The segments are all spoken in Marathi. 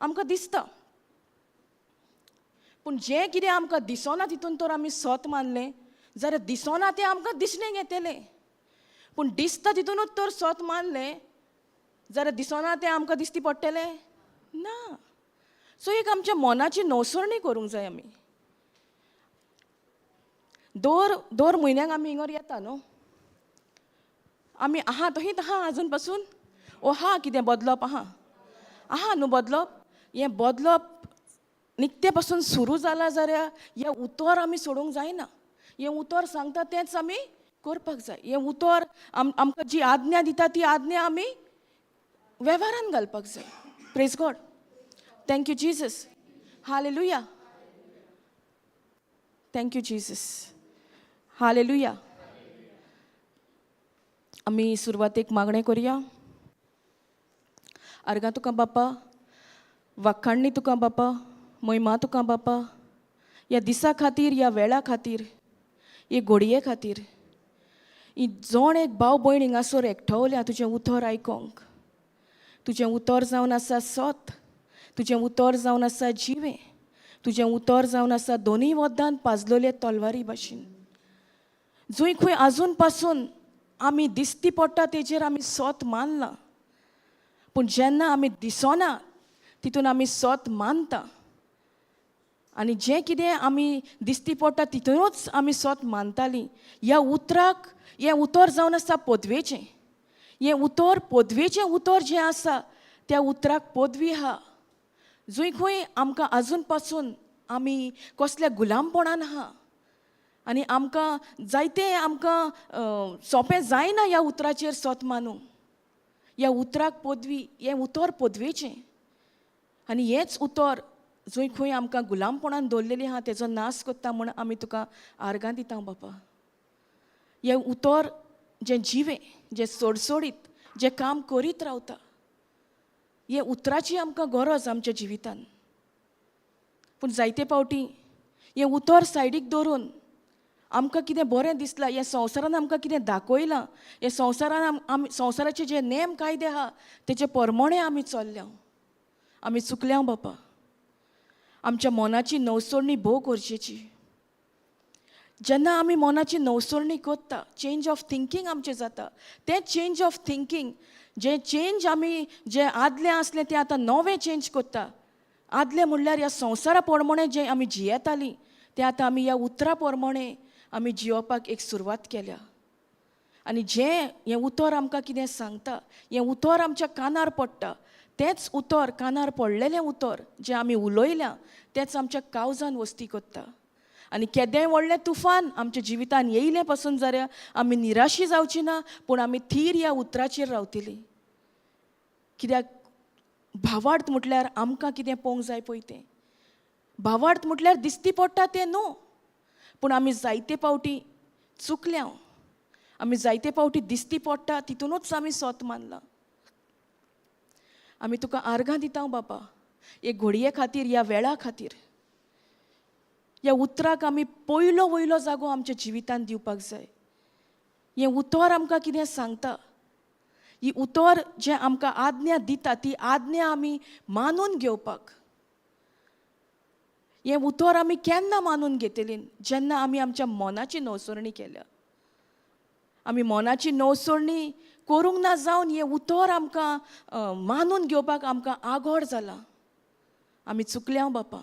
आमकां दिसता, पूण जें कितें आमकां दिसना तितून तर आमी सत मानलें जाल्यार दिसना तें आमकां दिसणें घेतलें. पूण दिसता तितूनच तर सत मानलें जाल्यार दिसना तें आमकां दिसती पडटलें ना. सो एक आमच्या मनाची नवसणी करूंक जाय आमी. दर म्हयन्याक आमी हिंगर येता न्हू, आमी आहा तशींच आहा आजून पासून, ओ हा कितें बदलप आहा न्हू बदलप. हें बदलप निकते पासून सुरू जाला जाल्यार हें उतर आमी सोडूंक जायना. हें उतर सांगता तेंच आमी करपाक जाय. हें उतर आमकां जी आज्ञा दिता ती आज्ञा आमी वेव्हारान घालपाक जाय. Praise God. Thank you Jesus. Hallelujah. Thank you Jesus. Hallelujah. आमी सुरवातेक मागणें करया. आर्गां तुका बापा, वाखाणणी तुका बापा, महिमा तुका बापा, ह्या दिसा खातीर, ह्या वेळा खातीर, हे घडये खातीर. ही जोण एक भाव भयण हिंगासर एकठावल्या तुजें उतर आयकोंक. तुजें उतर जावन आसा सत, तुजें उतर जावन आसा जिवें, तुजें उतर जावन आसा दोनूय वद्दान पाजलोले तलवारी भाशेन. जंय खंय आजून पासून आमी दिसती पडटा तेजेर आमी सत मानलां, पूण जेन्ना आमी दिसना तितून आमी सत मानता. आनी जें कितें आमी दिसती पडटा तितूनच आमी सत मानतालीं. ह्या उतराक हें उतर जावन आसा पदवेचें. हें उतर पदवेचें उतर जें आसा त्या उतराक पदवी आहा. जंय खंय आमकां आजून पासून आमी कसल्या गुलामपणान आहा आनी आमकां जायतें सोंपें जायना ह्या उतराचेर सत मानूंक. ह्या उतराक पदवी, हें उतर पदवेचें. आनी हेंच उतर जंय खंय आमकां गुलामपणान दवरलेलीं आहा तेजो नाश कोत्ता म्हूण आमी तुका आर्गां दिता बापा. हें उतर जें जिवें, जें सोडसोडीत, जें काम करीत रावता, हे उतराची आमकां गरज आमच्या जिवितान. पूण जायते फावटी हें उतर सायडीक दवरून आमकां कितें बरें दिसलां, ह्या संवसारान आमकां कितें दाखयलां, हे संवसारान आमी संवसाराचे जे नेम कायदे आहा तेजे प्रमाणें आमी चल्ल्या. आमी चुकल्या बापा. आमच्या मनाची नवसोडणी भोव गरजेची. जेन्ना आमी मनाची नवसोडणी कोत्ता, चेंज ऑफ थिंकींग आमचें जाता. तें चेंज ऑफ थिंकींग, जें चेंज आमी जें आदलें आसलें तें आतां नवें चेंज कोत्ता. आदलें म्हणल्यार ह्या संवसारा प्रमाणें जें आमी जियेतालीं तें आतां आमी ह्या उतरा प्रमाणें आमी जियोपाक एक सुरवात केल्या. आनी हें उतर आमकां कितें सांगता, हें उतर आमच्या कानार पडटा, तेंच उतर कानार पडलेलें उतर जें आमी उलोयल्यां तेंच आमच्या काळजान वस्ती कोत्ता. आनी केदेंय व्हडलें तुफान आमच्या जिवितान येयलें पासून जाल्यार आमी निराशी जावची ना, पूण आमी थीर ह्या उतराचेर रावतलीं. कित्याक भावार्थ म्हटल्यार आमकां कितें पळोवंक जाय पळय तें. भावार्थ म्हटल्यार दिसती पडटा तें न्हू, पूण आमी जायते फावटी चुकल्या. आमी जायते फावटी दिसती पडटा तितूनच आमी सत मानलां. आमी तुका आर्गां दिता बापा, हे घडये खातीर, ह्या वेळा खातीर. ह्या उतराक आमी पयलो वयलो जागो आमच्या जिवितान दिवपाक जाय. हें उतर आमकां कितें सांगता, ही उतर जें आमकां आज्ञा दिता ती आज्ञा आमी मानून घेवपाक. हें उतर आमी केन्ना मानून घेतलीं, जेन्ना आमी आमच्या मनाची नवसोडणी केल्या. आमी मनाची नवसोडणी करूंक ना जावन हें उतर आमकां मानून घेवपाक आमकां आगोड जाला. आमी चुकल्या बापा.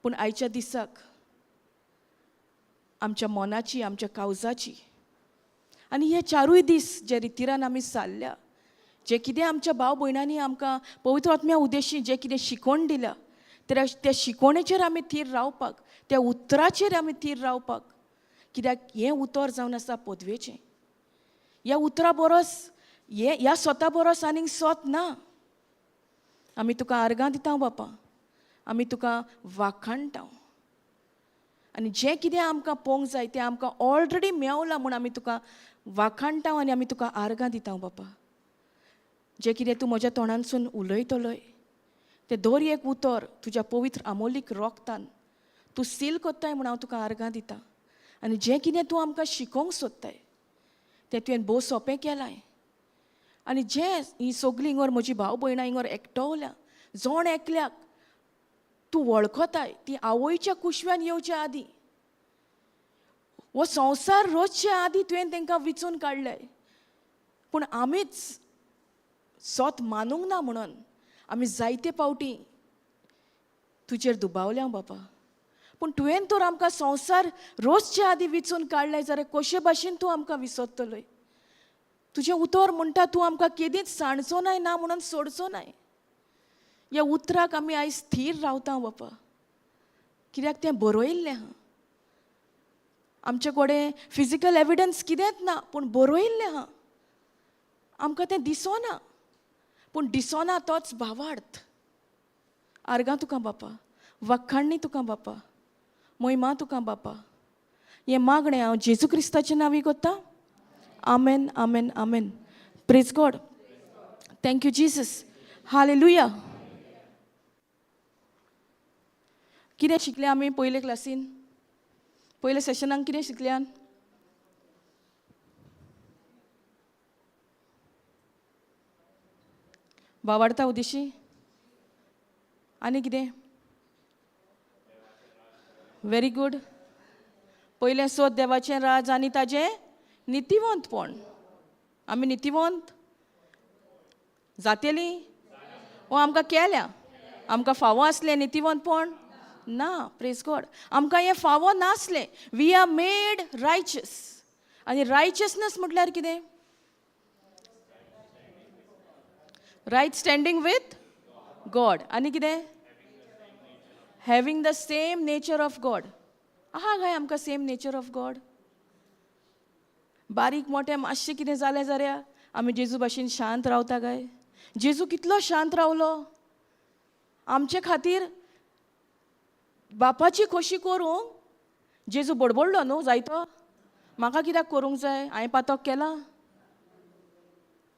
पूण आयच्या दिसाक आमच्या मनाची, आमच्या काळजाची आनी हे चारूय दीस जे रितीरान आमी सारल्या, जे कितें आमच्या भाव भयणांनी आमकां पवित्र आत्म्या उद्देशीं जे कितें शिकोवण दिल्या त्या शिकोवणेचेर आमी थीर रावपाक, त्या उतराचेर आमी थीर रावपाक. कित्याक हें उतर जावन आसा पदवेचें. ह्या उतरा बरोस ह्या स्वता बरोस आनीक सत ना. आमी तुका आर्गां दिता बापा. आमी तुका वाखाणटा. आनी जें कितें आमकां पळोवंक जाय तें आमकां ऑलरेडी मेवलां म्हूण आमी तुका वाखाणटा आनी आमी तुका आर्गां दिता बापा. जें कितें तूं म्हज्या तोंडानसून उलयतलोय तें दर एक उतर तुज्या पवित्र आमोलीक रोगतान तूं सील कोत्ताय म्हूण हांव तुका आर्गां दिता. आनी जें कितें तूं आमकां शिकोवंक सोदताय तें तुवें भोव सोंपें केलां. आनी जें ही सगलीं हिंगर म्हजीं भाव भयणां हिंगर एकठावल्या जोण एकल्याक तूं वळखताय ती आवयच्या कुशव्यान येवच्या आदीं, हो संवसार रोजच्या आदीं तुवें तांकां विचून काडलें. पूण आमीच सोत मानूंक ना म्हणून आमी जायते फावटी तुजेर दुबावल्या बापा. पूण तुवें तर आमकां संवसार रोजच्या आदीं विचून काडलें जाल्यार कशे भाशेन तूं आमकां विसरतलोय. तुजें उतर म्हणटा तूं आमकां केदींच सांडचो ना म्हणून सोडचो नाय. ह्या उतराक आमी आयज स्थिर रावता बापा, कित्याक तें बरयल्लें आहा. आमचे कडेन फिजिकल एविडन्स कितेंच ना, पूण बरयल्लें आहा. आमकां तें दिसोना, पूण दिसोना तोच भावार्थ. आर्गां तुका बापा, वखाणणी तुका बापा, मोहिमा तुका बापा. हें मागणें हांव जेजू क्रिस्ताच्या नांवी कोत्ता. आमेन, आमेन, आमेन. Praise God. Thank you Jesus. हालेलुया. कितें शिकलें आमी पयले क्लासीन, पयले सेशनाक कितें शिकल्यान? भावार्था उद्देशी आनी कितें? Very good. पयलें सोद देवाचें राज आनी ताजें नितिवंतपण. आमी नितिवंत जातेलीं वो आमकां केल्या? आमकां फावो आसलें नितिवंतपण? ना. Praise God. आमकां हें फावो नासलें. We are made righteous. आनी रायचसनस म्हटल्यार कितें? Right standing with God. आनी कितें? Having the same nature of God. आहा काय आमकां सेम नेचर ऑफ गॉड? बारीक मोठें मातशें कितें जालें जाल्यार आमी जेजू भाशेन शांत रावता काय? जेजू कितलो शांत रावलो. आमचे खातीर बापाची खोशी करूंक जेजू बडबडलो न्हू जायतो. म्हाका कित्याक करूंक जाय, हांवें पातक केला?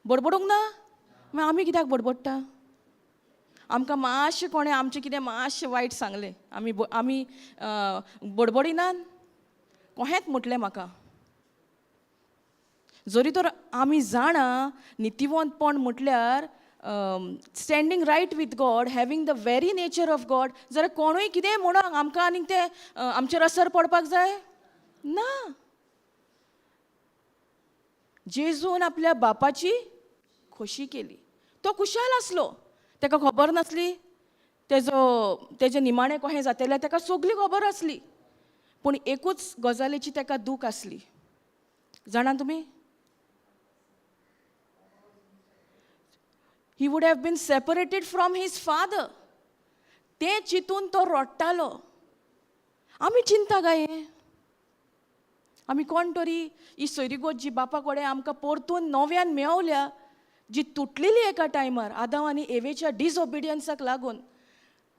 बडबडूंक ना? मागीर आमी कित्याक बडबडटा? आमकां मातशें कोणें आमचें कितें मातशें वायट सांगलें, आमी बडबडिनात? कोहेंच म्हटलें म्हाका. जरी तर आमी जाणा नितिवंतपण म्हटल्यार standing right with God, having the very nature of God, जाल्यार कोणूय कितें म्हणोंक आमकां आनीक तें आमचेर असर पडपाक जाय ना. जेजून आपल्या बापाची खोशी केली. तो खुशाल आसलो. ताका खबर नासली तेजें निमाणें कशें जातलें, ताका सगळी खबर आसली. पूण एकूच गजालीची ताका दूख आसली. जाणा तुमी? He would have been separated from his father. तें चिंतून तो रडटालो. आमी चिंता काय हें? आमी कोण तरी ही सोयरीगोत जी बापा कडेन आमकां परतून नव्यान मेवल्या, जी तुटलेली एका टायमार आदाम आनी एवेच्या डिसओबिडियन्साक लागून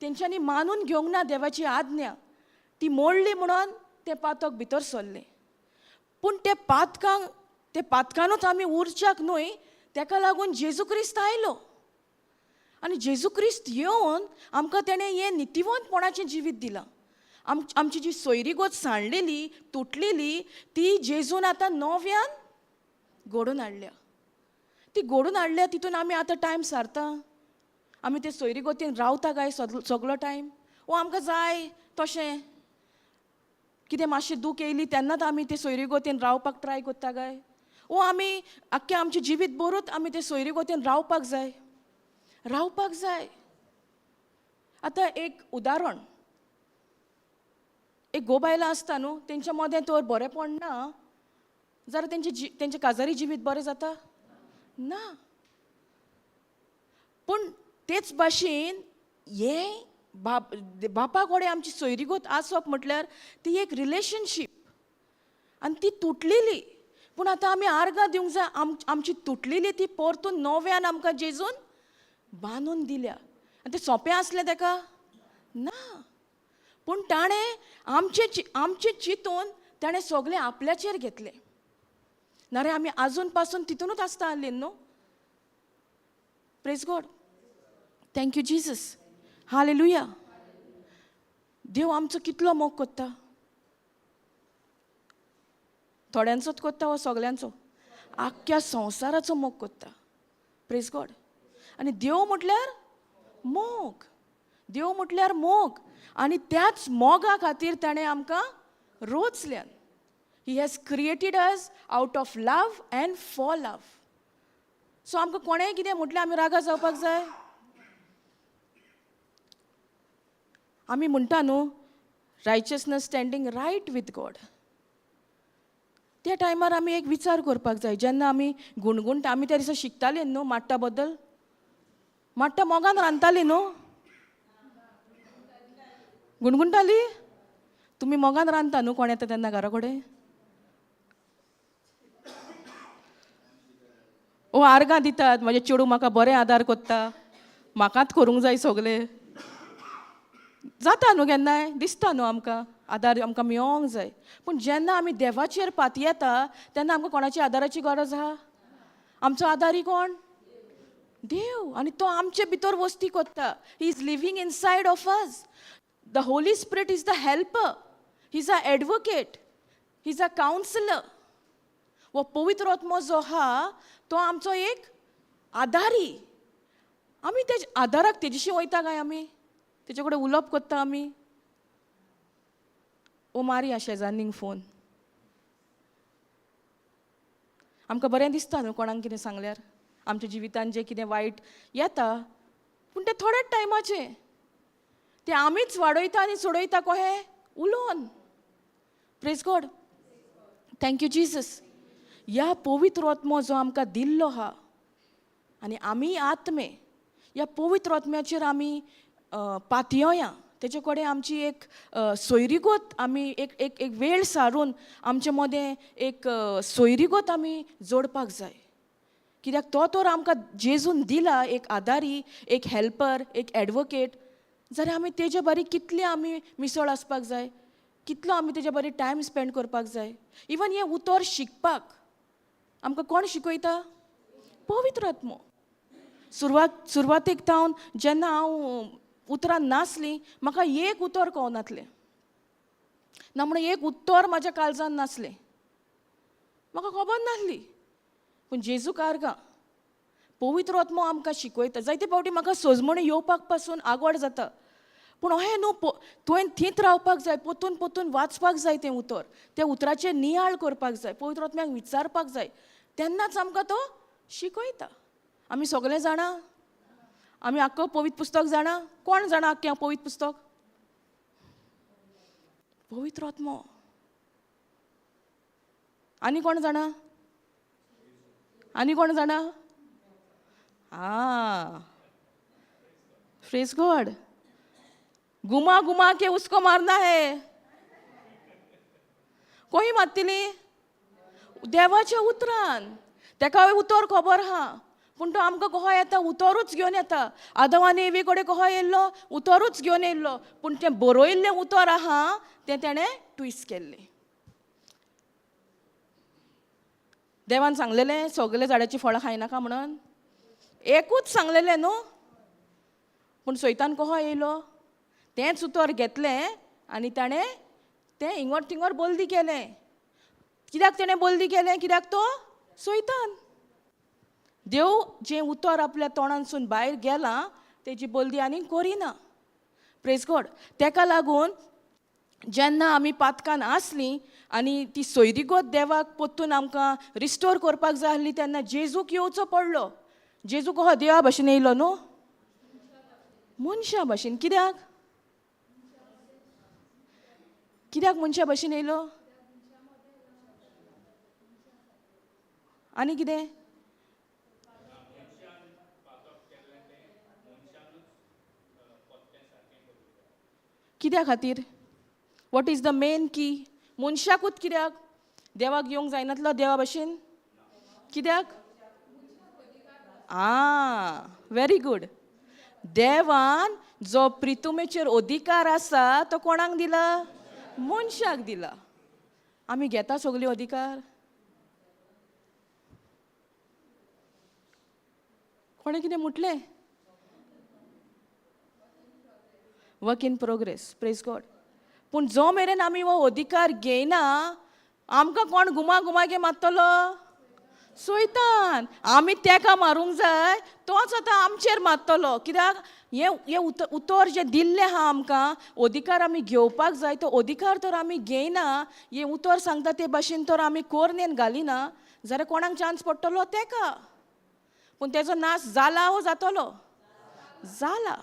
तेंच्यांनी मानून घेवंक ना देवाची आज्ञा, ती मोडली म्हणून तें पातक भितर सरलें. पूण ते पातकानूच आमी उरच्याक न्हय, ताका लागून जेजू क्रिस्त आयलो. आनी जेजू क्रिस्त येवन आमकां तेणें हें नितिवंतपणाचें जिवीत दिलां. आमची जी सोयरीगोत सांडलेली, तुटलेली, ती जेजून आतां नव्यान घडोवन हाडल्या. ती घडोवन हाडल्या, तितून आमी आतां टायम सारता? आमी ते सोयरीगोतीन रावता काय सगळो टायम? वो आमकां जाय तशें कितें मातशें दूख येयली तेन्नाच आमी ते सोयरीगोतीन रावपाक ट्राय कोत्ता काय? वो आमी आख्खें आमचें जिवीत भरूच आमी ते सोयरीगोतीन रावपाक जाय? रावपाक जाय. आतां एक उदाहरण, एक घोव बायलां आसता न्हू, तेंच्या मदें तर बरेंपण ना जाल्यार तेंचें काजारी जिवीत बरें जाता ना. पूण तेच भाशेन हें बापा कडेन आमची सोयरीगोत आसप म्हटल्यार ती एक रिलेशनशीप, आनी ती तुटलेली. पूण आतां आमी आर्गां दिवंक जाय. आमची तुटलेली ती परतून नव्यान आमकां जेजून बांदून दिल्या. आनी तें सोंपें आसलें ताका? ना. पूण ताणें आमचें चिंतून ताणें सगळें आपल्याचेर घेतलें. नाल्यार आमी आजून पासून तितूनूच आसता आसलीं न्हू. Praise God. Thank you Jesus. Hallelujah. देव आमचो कितलो मोग कोत्ता. थोड्यांचोच कोत्ता वो सगल्यांचो? आख्ख्या संवसाराचो मोग कोत्ता. Praise God. आनी देव म्हटल्यार मोग. देव म्हटल्यार मोग. आनी त्याच मोगा खातीर ताणें आमकां रोचल्यान. He has created us out of love and for love. So आमकां कोणेंय कितें म्हटलें आमी रागा जावपाक जाय? आमी म्हणटा न्हू रायचसनस स्टँडींग रायट वीथ गॉड. त्या टायमार आमी एक विचार करपाक जाय. जेन्ना आमी गुणगुणटा, आमी त्या दिसा शिकतालीं न्हू माट्टा बद्दल. माट्टा मोगान रांदतालीं न्हू, गुणगुणटालीं. तुमी मोगान रांदता न्हू कोण येता तेन्ना घरा कडेन? ओ आर्गां दितात, म्हाजें चेडूं म्हाका बरें आदार कोत्ता, म्हाकाच करूंक जाय सगलें. जाता न्हू केन्नाय, दिसता न्हू आमकां आदार आमकां मेळोंक जाय. पूण जेन्ना आमी देवाचेर पात येता तेन्ना आमकां कोणाची आदाराची गरज आहा? आमचो आदारी कोण? देव. आनी तो आमचे भितर वस्ती कोत्ता. He is living inside of us. The Holy spirit is the helper. He is a advocate. He is a councillor. वो पवित्र आत्मो जो आहा तो आमचो एक आदारी. आमी तेज आदाराक तेजेशी वयता काय? आमी तेजे कडेन उलोवप कोत्ता आमी? ओ मारया शेजान्नीक फोन. आमकां बरें दिसता न्हू कोणाक कितें सांगल्यार. आमच्या जिवितान जें कितें वायट येता, पूण तें थोड्याच टायमाचें. तें आमीच वाडयता आनी सोडयता कशें? उलोवन. Praise God. Thank you Jesus. ह्या पवित्र आत्मो जो आमकां दिल्लो आहा आनी आमी आत्मे, ह्या पवित्र आत्म्याचेर आमी पातयोया. तेजे कडेन आमची एक सोयरीगत आमी एक एक एक वेळ सारून आमचे मदें एक सोयरीगत आमी जोडपाक जाय. कित्याक तो तर आमकां जेजून दिला एक आदारी, एक हेल्पर, एक एडवोकेट. जाल्यार आमी तेजे बारी कितले आमी मिसळ आसपाक जाय, कितलो आमी तेजे बारी टायम स्पेंड करपाक जाय. इवन हें उतर शिकपाक आमकां कोण शिकयता? पवित्र आत्मो. सुरवातेक जावन जेन्ना हांव उतरान नासलीं म्हाका एक उतर कळनासलें ना, म्हणून एक उत्तर म्हाज्या काळजान नासलें, म्हाका खबर नासली. पूण जेजू कारगां पवित्र आत्मो आमकां शिकयता. जायते फावटी म्हाका सोजमणी येवपाक पासून आगोड जाता. पूण अहें न्हू, तुवें थींच रावपाक जाय, पोतून पोतून वाचपाक जाय तें उतर, त्या उतराचेर नियाळ करपाक जाय, पवित्र आत्म्याक विचारपाक जाय. तेन्नाच आमकां तो शिकयता. आमी सगळें जाणा? आमी आख्खो पवित्र पुस्तक जाणा? कोण जाणा आख्खें पवित्र पुस्तक? पवित्र आत्मो. आनी कोण जाणा? आनी कोण जाणा? Praise God. घुमा घुमा के उसको मारना है. कोही मारतली? देवाच्या उतरान. तेका उतर खबर आहा, पूण तो आमकां कहो येता? उतरूच घेवन येता. आदम आनी एवी कडेन कहो येयल्लो? उतरूच घेवन येयल्लो. पूण तें बरयल्लें उतर आहा तें तेणें ट्विस्ट केल्लें. देवान सांगलेलें सगळे झाडाची फळां खायनाका म्हणून. एकूच सांगलेलें न्हू, पूण सैतान कहो येयलो? तेंच उतर घेतलें आनी ताणें तें हिंगोर थिंगोर बोल्दी केलें. कित्याक तेणें बोल्दी केलें? कित्याक तो सैतान. देव जें उतर आपल्या तोंडानसून भायर गेलां तेजी बोल्दी आनीक करिना. Praise God. तेका लागून जेन्ना आमी पातकान आसलीं आनी ती सोयरीगत देवाक पोत्तून आमकां रिस्टोर करपाक जाय आसली तेन्ना जेजूक येवचो पडलो. जेजू कहो देवा भाशेन येयलो न्हू, मनशा भाशेन. कित्याक? कित्याक मनशा भाशेन येयलो? आनी कितें? कित्या खातीर? वॉट इज द मेन की? मनशाकूच कित्याक? देवाक येवंक जायनासलो देवा भाशेन? कित्याक? Very good. देवान जो प्रितुमेचेर अधिकार आसा तो कोणाक दिला? मनशाक दिला. आमी घेता सगळ्यो अधिकार? कोणें कितें म्हटलें? Work in progress. Praise God. पूण जो मेरेन आमी हो अधिकार घेयना आमकां कोण घुमा घुमागे मारतलो? सोयतान आमी तेका मारूंक जाय, तोच आतां आमचेर मारतलो. कित्याक हे उतर जे दिल्लें आहा आमकां, अधिकार आमी घेवपाक जाय, तो अधिकार तर आमी घेयना, हे उतर सांगता ते भाशेन तर आमी कोरनेन घालिना, जाल्यार कोणाक चान्स पडटलो तेका. पूण तेजो नाश जाला वो जातलो? जाला.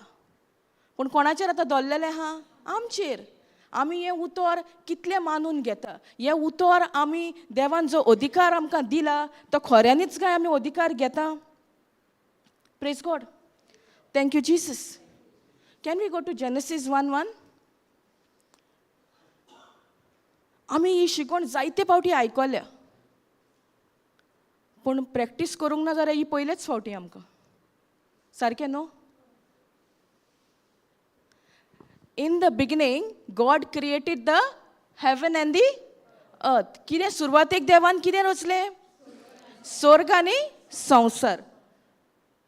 पूण कोणाचेर आतां दल्लेलें आहा? आमचेर. आमी हें उतर कितलें मानून घेता. हें उतर आमी देवान जो अधिकार आमकां दिला, तो खऱ्यांनीच काय आमी अधिकार घेता? Praise God. Thank you Jesus. Can we go to Genesis 1:1? आमी ही शिकवण जायते फावटी आयकल्या, पूण प्रॅक्टीस करूंक ना जाल्यार ही पयलेच फावटी आमकां. सारकें न्हू? In the beginning, God created the heaven and the earth. कितें सुरवातेक देवान कितें रचलें? स्वर्ग आनी संवसार.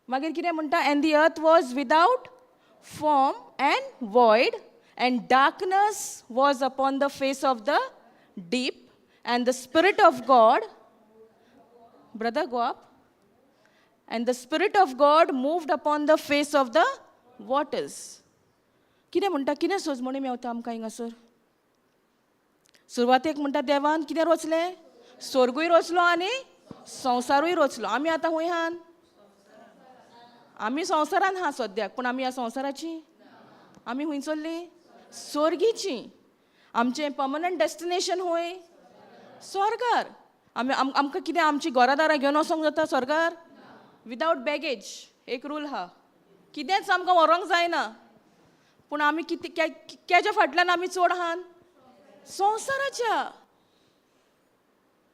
मागीर कितें म्हणटा? And the earth was without form and void, and darkness was upon the face of the deep, and the Spirit of God, brother, go up. And the Spirit of God moved upon the face of the waters. कितें म्हणटा? कितें सोजमणी मेवता आमकां हिंगासर? सुरवातेक म्हणटा देवान कितें रचलें? स्वर्गूय रचलो आनी संवसारूय रचलो. आमी आतां खूंय आहान? आमी संवसारान आहा सद्याक, पूण आमी ह्या संवसाराची? आमी खूंय चल्लीं? स्वर्गीची. आमचें पर्मनंट डेस्टिनेशन खूंय? स्वर्गार. आमकां कितें आमची घरादारां घेवन वचोंक जाता स्वर्गार? Without baggage. एक रूल आहा, कितेंच आमकां व्हरोंक जायना. पूण आमी केज्या फाटल्यान आमी चड आहान? संवसाराच्या.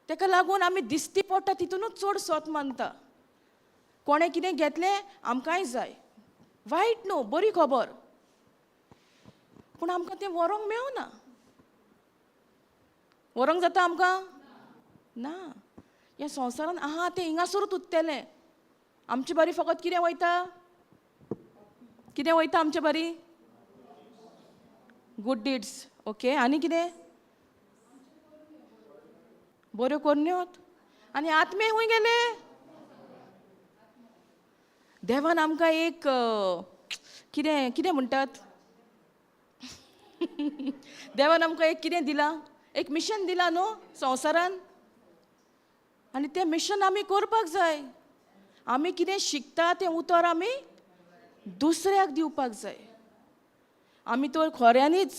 तेका लागून आमी दिसती पडटा तितूनच चड स्वत मानता. कोणें कितें घेतलें आमकांय जाय. वायट न्हू, बरी खबर, पूण आमकां तें व्हरोंक मेळना. व्हरोंक जाता आमकां? ना. ह्या संवसारान आहा तें हिंगासरूच उरतलें. आमची बारी फकत कितें वयता? कितें वयता आमचे बारी? गुड डिड्स. ओके. आनी कितें? बऱ्यो करण्योत. आनी आत्मे खूंय गेले? देवान आमकां एक कितें कितें म्हणटात? देवान आमकां एक कितें दिलां? एक मिशन दिलां न्हू संवसारान. आनी तें मिशन आमी करपाक जाय. आमी कितें शिकता तें उतर आमी दुसऱ्याक दिवपाक जाय. आमी तर खऱ्यांनीच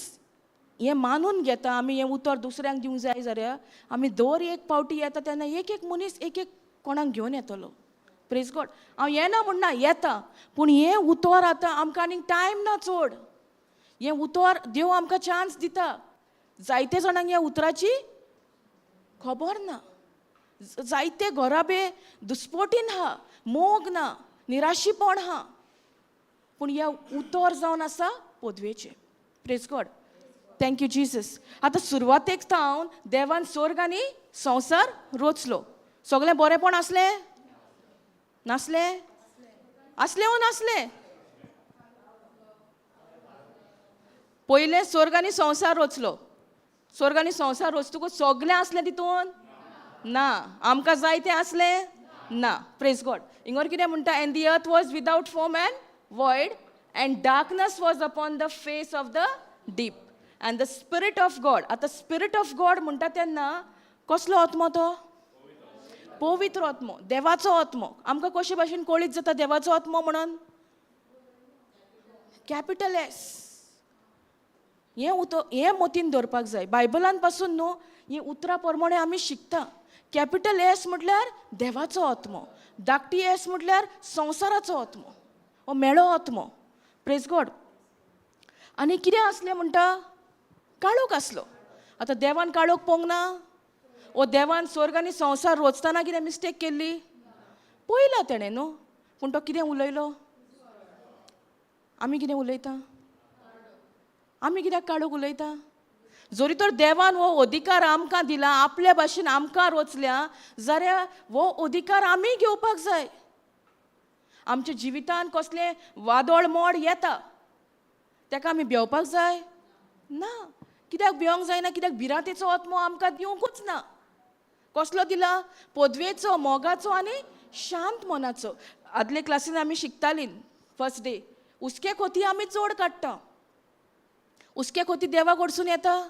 हें मानून घेता आमी हें उतर दुसऱ्यांक दिवंक जाय जाल्यार आमी दर एक पावटी येता तेन्ना एक एक मनीस एक एक कोणाक घेवन येतलो. Praise God. हांव येना म्हणना, येता, पूण हें उतर आतां आमकां आनीक टायम ना चड. हें उतर देव आमकां चान्स दिता. जायते जाणांक ह्या उतराची खबर ना. जायते घराबे दुस्पोटीन आहा, मोग ना, निराशीपण आहा, पूण ह्या उतर जावन आसा पोदवेचें. Praise God. Thank you Jesus. आतां सुरवातेक सावन देवान स्वर्ग आनी संवसार रचलो. सगळें बरेंपण आसलें? नासलें? आसलें वो नासलें? पयलें स्वर्ग आनी संवसार रचलो. स्वर्ग आनी संवसार रचतकूच सगळें आसलें तितून? ना. आमकां जाय तें आसलें? ना. Praise God. हिंगर कितें म्हणटा? एंड दी अर्थ was without form end void, end darkness was upon the face of the deep, end the spirit of God. आतां स्पिरीट ऑफ गॉड म्हणटा तेन्ना कसलो आत्मो तो? पवित्र आत्मो, देवाचो आत्मो. आमकां कशे भाशेन कळीत जाता देवाचो आत्मो म्हणून? Capital S. हें मतीन दवरपाक जाय. बायबलान पासून न्हू ही उतरां प्रमाणे आमी शिकता. कॅपिटल एस म्हटल्यार देवाचो आत्मो, धाकटी एस म्हटल्यार संवसाराचो आत्मो, हो मेळो आत्मो. Praise God. आनी कितें आसलें म्हणटा? काळोख आसलो. आतां देवान काळोख पळोवंक ना? वो देवान स्वर्ग आनी संवसार रचतना कितें मिस्टेक केल्ली? पळयला तेणें न्हू, पूण तो कितें उलयलो? आमी कितें उलयता? आमी कित्याक काळोख उलयता? जरी तर देवान हो अधिकार आमकां दिला, आपल्या भाशेन आमकां रचल्या, जाल्यार हो अधिकार आमी घेवपाक जाय. आमच्या जिवितान कसलें वादळ मोड येता, तेका आमी भिवपाक जाय? ना. कित्याक भिवंक जायना? कित्याक भिरांतेचो आत्मो आमकां दिवंकूच ना. कसलो दिला? पदवेचो, मोगाचो आनी शांत मनाचो. आदले क्लासीन आमी शिकतालीं फर्स्ट डे, उस्के खोती आमी चोड काडटा. उस्के खोती देवा कडसून येता?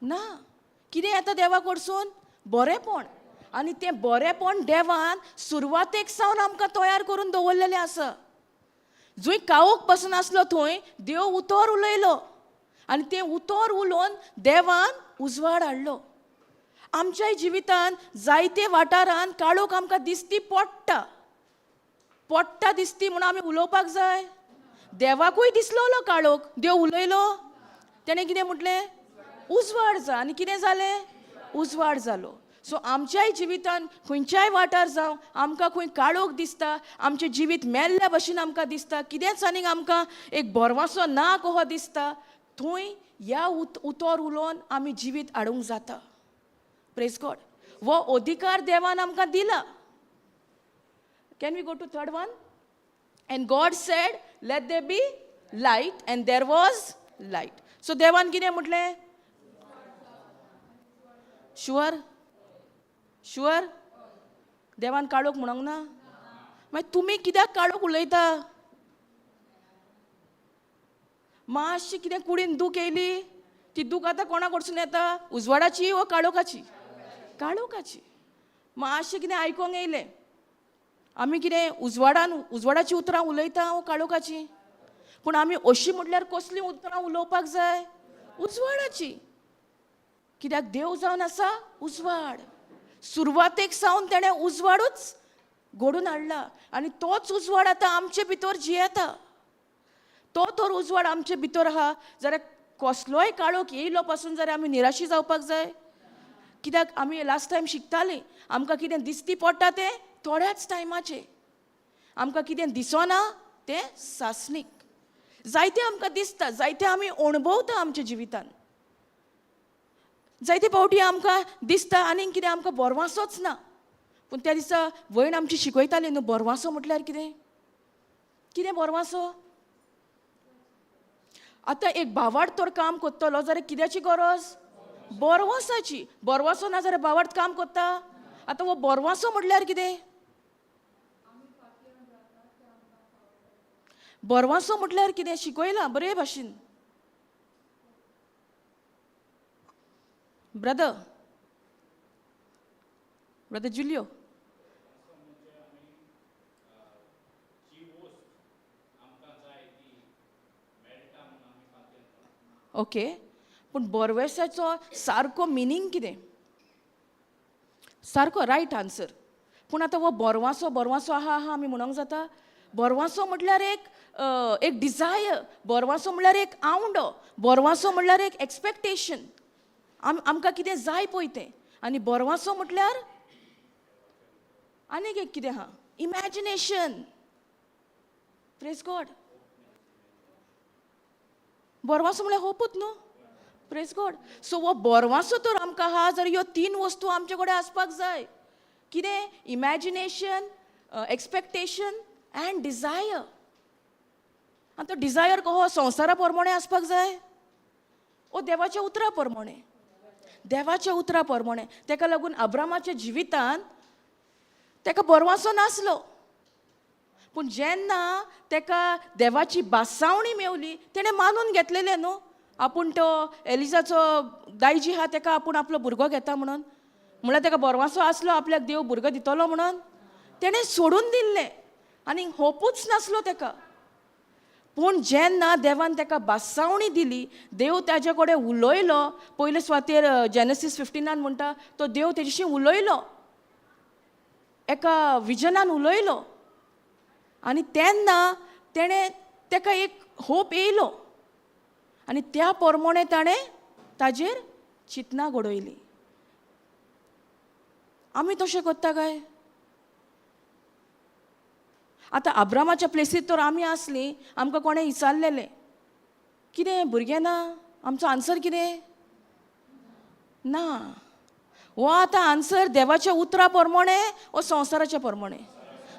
ना. कितें येता देवा कडसून? बरेपण. आनी तें बरेपण देवान सुरवातेक सावन आमकां तयार करून दवरलेलें आसा. जंय काळोख पासून आसलो थंय देव उतर उलयलो आनी तें उतर उलोवन देवान उजवाड हाडलो. आमच्याय जिवितान जायते वाठारान काळोख आमकां दिसती पडटा दिसती म्हणून आमी उलोवपाक जाय. देवाकूय दिसलोलो काळोख, देव उलयलो, तेणें कितें म्हटलें? उजवाड जा. आनी कितें जालें? उजवाड जालो. सो आमच्याय जिवितान खंयच्याय वाठार जावं आमकां खंय काळोख दिसता, आमचें जिवीत मेल्ल्या भशेन आमकां दिसता, कितेंच आनीक आमकां एक बरवासो ना कहो दिसता, थंय ह्या उतर उलोवन आमी जिवीत हाडूंक जाता. Praise God. वो अधिकार देवान आमकां दिला. Can we go to third one? And God said let there be light and there was light. So देवान कितें म्हटलें? शुअर? देवान काळोख म्हणूंक ना? मागीर तुमी कित्याक काळोख उलयता? मातशी कितें कुडीन दूख येयली, ती दूख आतां कोणा कडसून येता? उजवाडाची वा काळोखाची? काळोखाची. मातशें कितें आयकोंक येयलें, आमी कितें उजवाडाची उतरां उलयता वा काळोखाची? पूण आमी अशीं म्हटल्यार कसलीं उतरां उलोवपाक जाय? उजवाडाची. कित्याक देव जावन आसा उजवाड. सुरवातेक सावन तेणें उजवाडूच घडून हाडला आनी तोच उजवाड आतां आमचे भितर जियेता. तो तर उजवाड आमचे भितर आहा जाल्यार कसलोय काळोख येयलो पासून जाल्यार आमी निराशी जावपाक जाय? कित्याक आमी लास्ट टायम शिकतालीं, आमकां कितें दिसती पडटा तें थोड्याच टायमाचें, आमकां कितें दिसना तें सासणीक. जायतें आमकां दिसता, जायतें आमी अणभवता आमच्या जिवितान. जायते फावटी आमकां दिसता आनीक कितें आमकां बरवासोच ना. पूण त्या दिसा वयण आमची शिकयताली न्हू, बरवासो म्हटल्यार कितें? कितें बरवासो? आतां एक भावार्थ तर काम कोत्तलो जाल्यार कित्याची गरज? बरवासाची. बरवासो ना जाल्यार भावार्थ काम कोत्ता? आतां हो बरवासो म्हटल्यार कितें? बरवासो म्हटल्यार कितें शिकयलां बरे भाशेन. Brother Julio. ओके. पूण बरवेसाचो सारको मिनींग कितें? सारको रायट आन्सर. पूण आतां हो बरवासो आहा आमी म्हणोंक जाता? बरवासो म्हटल्यार एक डिझायर. बरवासो म्हळ्यार एक आवंडो. बरवासो म्हळ्यार एक एक्सपेक्टेशन. आमकां कितें जाय पळय तें. आनी बरवासो म्हटल्यार आनीक एक कितें आहा? इमॅजिनेशन. Praise God. बरवासो म्हळ्यार होपूच न्हू. Praise God. सो हो बरवासो तर आमकां आहा जाल्यार ह्यो 3 वस्तू आमचे कडेन आसपाक जाय. कितें? Imagination, expectation and desire. आनी तो डिझायर कहो? संवसारा प्रमाणे आसपाक जाय ओ देवाच्या उतरा प्रमाणे? देवाच्या उतरा प्रमाणे. तेका लागून अब्रामाच्या जिवितान तेका बरवासो नासलो. पूण जेन्ना तेका देवाची बासावणी मेवली तेणें मानून घेतलेलें न्हू, आपूण तो एलिजाचो दायजी आहा तेका आपूण आपलो भुरगो घेता म्हणून. म्हळ्यार तेका बरवासो आसलो आपल्याक देव भुरगो दितलो म्हणून. तेणें सोडून दिल्लें आनी होपूच नासलो तेका. पूण जेन्ना देवान तेका बासावणी दिली, देव ताजे कडेन उलयलो. पयले सुवातेर जेनेसीस 15 म्हणटा तो देव तेजेशी उलयलो, एका विजनान उलयलो. आनी तेन्ना तेणें तेका एक होप येयलो आनी त्या प्रमाणे ताणें ताजेर चिंतना घडोयली. आमी तशें कोत्ता काय? आतां अब्रामाच्या प्लेसीर तर आमी आसलीं, आमकां कोणें विचारलेलें कितें भुरगें ना? आमचो आन्सर कितें? ना. हो आतां आन्सर देवाच्या उतरा प्रमाणे वा संवसाराच्या प्रमाणे?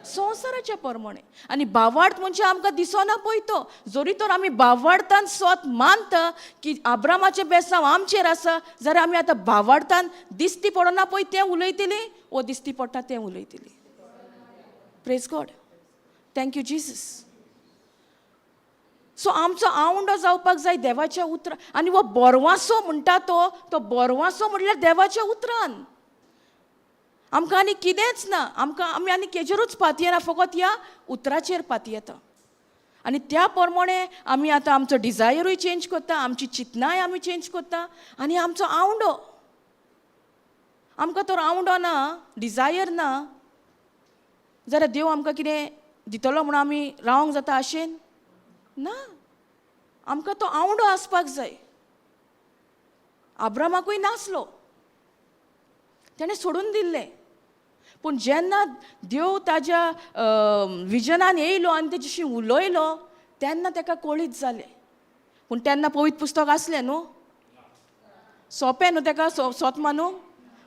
संवसाराच्या प्रमाणे. आनी बावार्थ म्हणजे आमकां दिसना पळय तो. जोरी तर आमी बावार्थान स्वत मानता की आब्रामाचें बेसांव आमचेर आसा, जाल्यार आमी आतां बावार्थान दिसती पडना पळय तें उलयतली, वो दिसती पडटा तें उलयतली. Praise God. Thank you Jesus. So आमचो आवंडो जावपाक जाय देवाच्या उतरां. आनी वो बोरवांसो म्हणटा तो बोरवांसो म्हणल्यार देवाच्या उतरान. आमकां आनी कितेंच ना. आमी आनी केजेरूच पातयेना, फकत ह्या उतराचेर पातयेता. आनी त्या प्रमाणे आमी आतां आमचो डिजायरूय चेंज करता, आमची चिंतनाय आमी चेंज करता, आनी आमचो आवंडो. आमकां तर आवंडो ना, डिजायर ना, जाल्यार देव आमकां कितें दितलो म्हणून आमी रावंक जाता आशेन? ना. आमकां तो आवंडो आसपाक जाय. आब्रामाकूय नासलो, ताणें सोडून दिल्लें. पूण जेन्ना देव ताज्या विजनान येयलो आनी तेजेशी उलयलो तेन्ना ताका कळीत जालें. पूण तेन्ना पवित्र पुस्तक आसलें न्हू. सोंपें न्हू ताका स्वत मानूंक.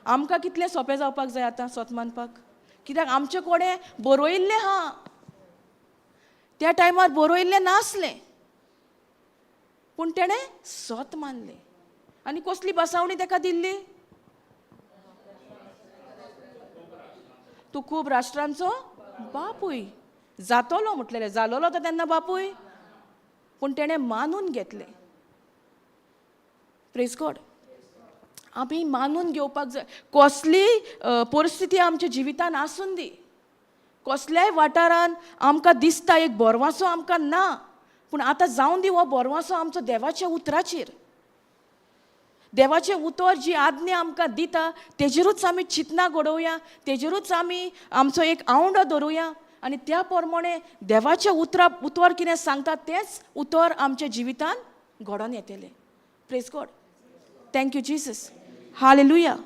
आमकां कितलें सोंपें जावपाक जाय आतां स्वत मानपाक? कित्याक आमचे कडेन बरयल्लें आहा. त्या टायमार बरयल्लें नासलें, पूण तेणें स्वत मानलें. आनी कसली बसावणी ताका दिल्ली? तूं खूब राष्ट्रांचो बापूय जातलो म्हटलेलें. जालोलो तो तेन्ना बापूय, पूण तेणें मानून घेतलें. Praise God. आमी मानून घेवपाक जाय. कसली परिस्थिती आमच्या जिवितान आसून दी, कसल्याय वाठारान आमकां दिसता एक बोरवांसो आमकां ना, पूण आतां जावन दी हो बोरवांसो आमचो देवाच्या उतराचेर. देवाचें उतर जी आज्ञा आमकां दिता तेजेरूच आमी चिंतना घडोवया, तेजेरूच आमी आमचो एक आवंडो धरुया, आनी त्या प्रमाणे देवाच्या उतर कितें सांगता तेंच उतर आमच्या जिवितान घडोवन येतलें. Praise God. Thank you Jesus. Hallelujah.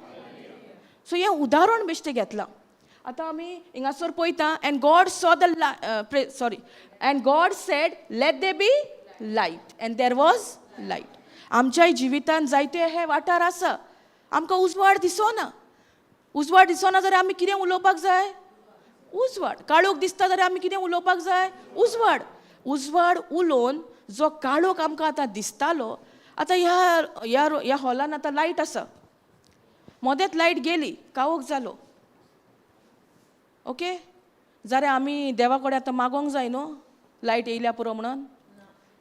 So हें उदाहरण बेश्टें घेतलां. आतां आमी हिंगासर पळयता. And God saw the and God said let there be light and there was light. आमच्याय जिवितान जायते हे वाठार आसा, आमकां उजवाड दिसना. उजवाड दिसना जाल्यार आमी कितें उलोवपाक जाय? उजवाड. काळोख दिसता जाल्यार आमी कितें उलोवपाक जाय? उजवाड. उजवाड उलोवन जो काळोख आमकां आतां दिसतालो, आतां ह्या हॉलान आतां लायट आसा, मदेंच लायट गेली, काळोख जालो. ओके, जाल्यार आमी देवा कडेन आतां मागोंक जाय न्हू लायट येयल्या पुरो म्हणून?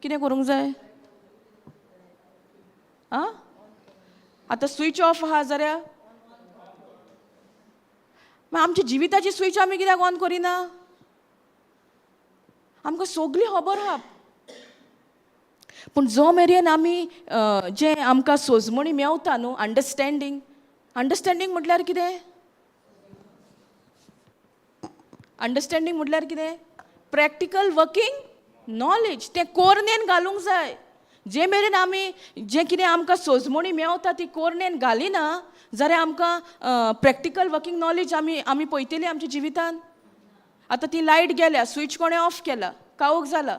कितें करूंक जाय? आं आतां स्विच ऑफ आहा जाल्यार मागीर आमच्या जिविताची स्विच आमी कित्याक ऑन करिना? आमकां सगळी खबर आहा. पूण जो मेरेन आमी जें आमकां सोजमणी मेवता न्हू, अंडरस्टँडींग म्हटल्यार कितें? अंडरस्टँडींग म्हटल्यार कितें? Practical working knowledge. तें कोरनेन घालूंक जाय. जे मेरेन आमी जें कितें आमकां सोजमणी मेवता ती कोरनेन घालिना जाल्यार आमकां प्रॅक्टिकल वर्किंग नॉलेज आमी पळयतली आमच्या जिवितान. आतां ती लायट गेल्या, स्विच कोणें ऑफ केला, काळोख जाला.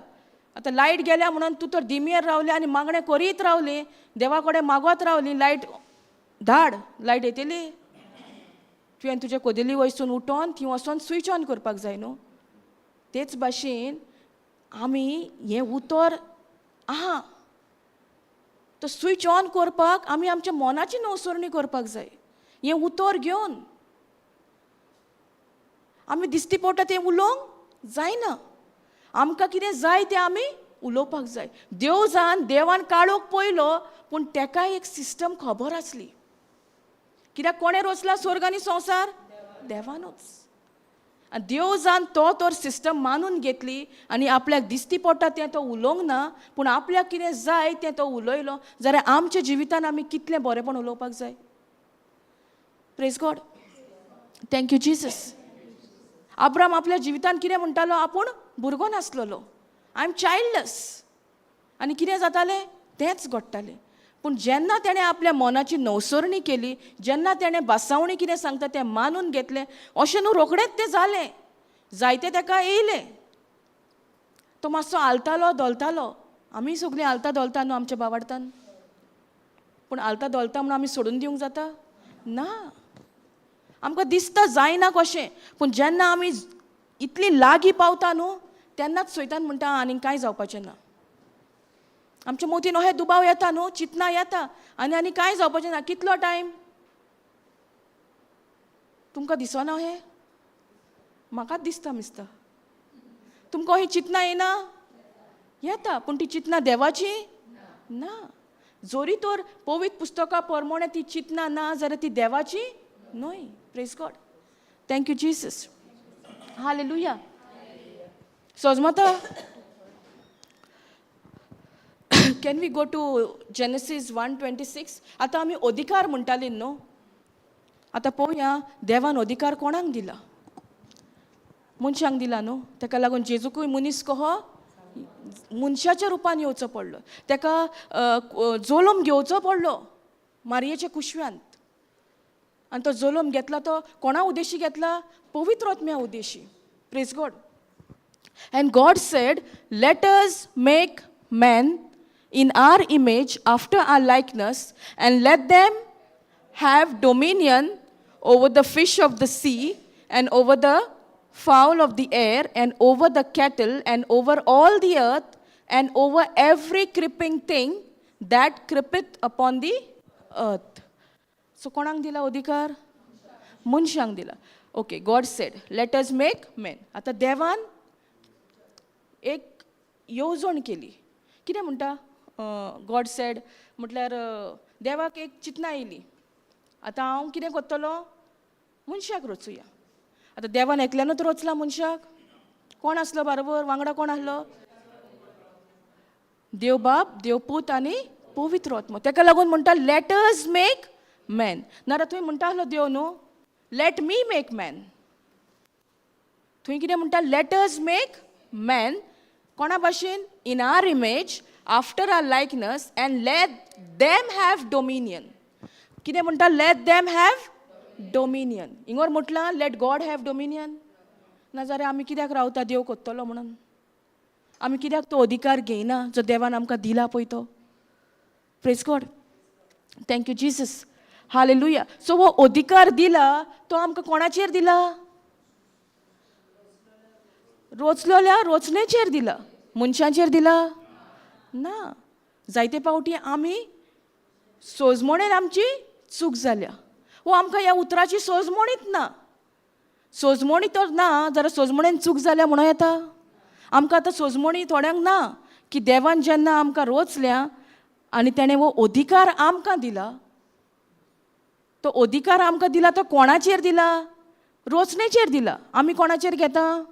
आतां लायट गेल्या म्हणून तूं तर दिमेर रावलें आनी मागणें करीत रावली, देवा कडेन मागोत रावली, लायट धाड, लायट येतली. तुवें तुजे कोदेली वयसून उठोन थी वचोन स्विच ऑन करपाक जाय न्हू. तेच भाशेन आमी हें उतर आहा तो स्विच ऑन करपाक आमी आमच्या मनाची नवसरणी करपाक जाय. हें उतर घेवन आमी दिसती पडटा तें उलोवंक जायना. आमकां कितें जाय तें आमी उलोवपाक जाय. देवान काळोख पळयलो, पूण तेकाय एक सिस्टम खबर आसली. कित्याक कोणें रचला स्वर्ग आनी संवसार? देवानूच. देव तो तर सिस्टम मानून घेतली आनी आपल्याक दिसती पडटा तें तो उलोवंक ना, पूण आपल्याक कितें जाय तें तो उलयलो, जाल्यार आमच्या जिवितान आमी कितलें बरेंपण उलोवपाक जाय. Praise God. Thank you Jesus. Abram आपल्या जिवितान कितें म्हणटालो? आपूण भुरगो नासलेलो, आय एम चायल्डलेस. आनी कितें जातालें? तेंच घडटालें. पूण जेन्ना तेणें आपल्या मनाची नवसरणी केली, जेन्ना तेणें बासावणी कितें सांगता तें मानून घेतलें, अशें न्हू रोखडेंच तें जालें. जायते तेका येयलें. तो मातसो आलतालो दोलतालो. आमी सगळीं आलता दोलता न्हू आमच्या बावार्थान, पूण आलता दोलता म्हणून आमी सोडून दिवंक जाता? ना. आमकां दिसता जायना कशें, पूण जेन्ना आमी इतली लागीं पावता न्हू तेन्नाच सैतान म्हणटा आनीक कांय जावपाचें ना. आमच्या मोतीन हे दुबाव येता न्हू, चिंतना येता आनी कांय जावपाचें ना. कितलो टायम तुमकां दिसना हे? म्हाकाच दिसता मिसता. तुमकां ही चिंतना येना? येता, पूण ती चिंतना देवाची ना. जोरी तर पवित्र पुस्तका प्रमाणे ती चिंतना ना जाल्यार ती देवाची न्हय. Praise God. Thank you Jesus. Hallelujah. सोजमता. Can we go to Genesis 1:26? आतां आमी अधिकार म्हणटाली न्हू. आतां पळोवया देवान अधिकार कोणाक दिला? मनशांक दिला न्हू. ताका लागून जेजूकूय मनीस कहो मनशाच्या रुपान येवचो पडलो. ताका जोलम घेवचो पडलो मारयेच्या कुशव्यांत. आनी तो जोलम घेतला तो कोणा उद्देशी घेतला? पवित्र आत्म्या उद्देशी. Praise God. And God said, let us make man in our image after our likeness, and let them have dominion over the fish of the sea, and over the fowl of the air, and over the cattle, and over all the earth, and over every creeping thing that creepeth upon the earth. So कोणाक दिला अधिकार? मनशांक दिला. Okay. God said late us make man. आतां देवान एक येवजण केली. कितें म्हणटा? गॉड सेड म्हटल्यार देवाक एक चिंतना येयली. आतां हांव कितें करतलो? मनशाक रचुया. आतां देवान एकल्यानूच रचला मनशाक? कोण आसलो बरोबर? वांगडा कोण आसलो? देव बाप, देव पूत आनी पवित्र आत्मा. ताका लागून म्हणटा लेट अस मेक मॅन. नाल्यार थंय म्हणटा आसलो देव न्हू लेट मी मेक मॅन. थंय कितें म्हणटा? Let us make man. कोणा भाशेन? In our image after our likeness, and let them have dominion. कितें म्हणटा? Let them have dominion. हिंगोर म्हटलां लेट गॉड हॅव डोमिनियन. नाजाल्यार आमी कित्याक रावता देव कोत्तलो म्हणून? आमी कित्याक तो अधिकार घेयना जो देवान आमकां दिला पळय तो? Praise God. Thank you Jesus. Hallelujah. So हो अधिकार दिला तो आमकां कोणाचेर दिला? रोचलेल्या रोचणेचेर दिला. मनशांचेर दिला ना. जायते फावटी आमी सोजमणेन आमची चूक जाल्या. वो आमकां ह्या उतराची सोजमणीच ना. सोजमणी तर ना जाल्यार सोजमणेन चूक जाल्या म्हणून येता? आमकां आतां सोजमणी थोड्यांक ना की देवान जेन्ना आमकां रोचल्या आनी तेणें वो अधिकार आमकां दिला. तो अधिकार आमकां दिला तो कोणाचेर दिला? रोचणेचेर दिला. आमी कोणाचेर घेता?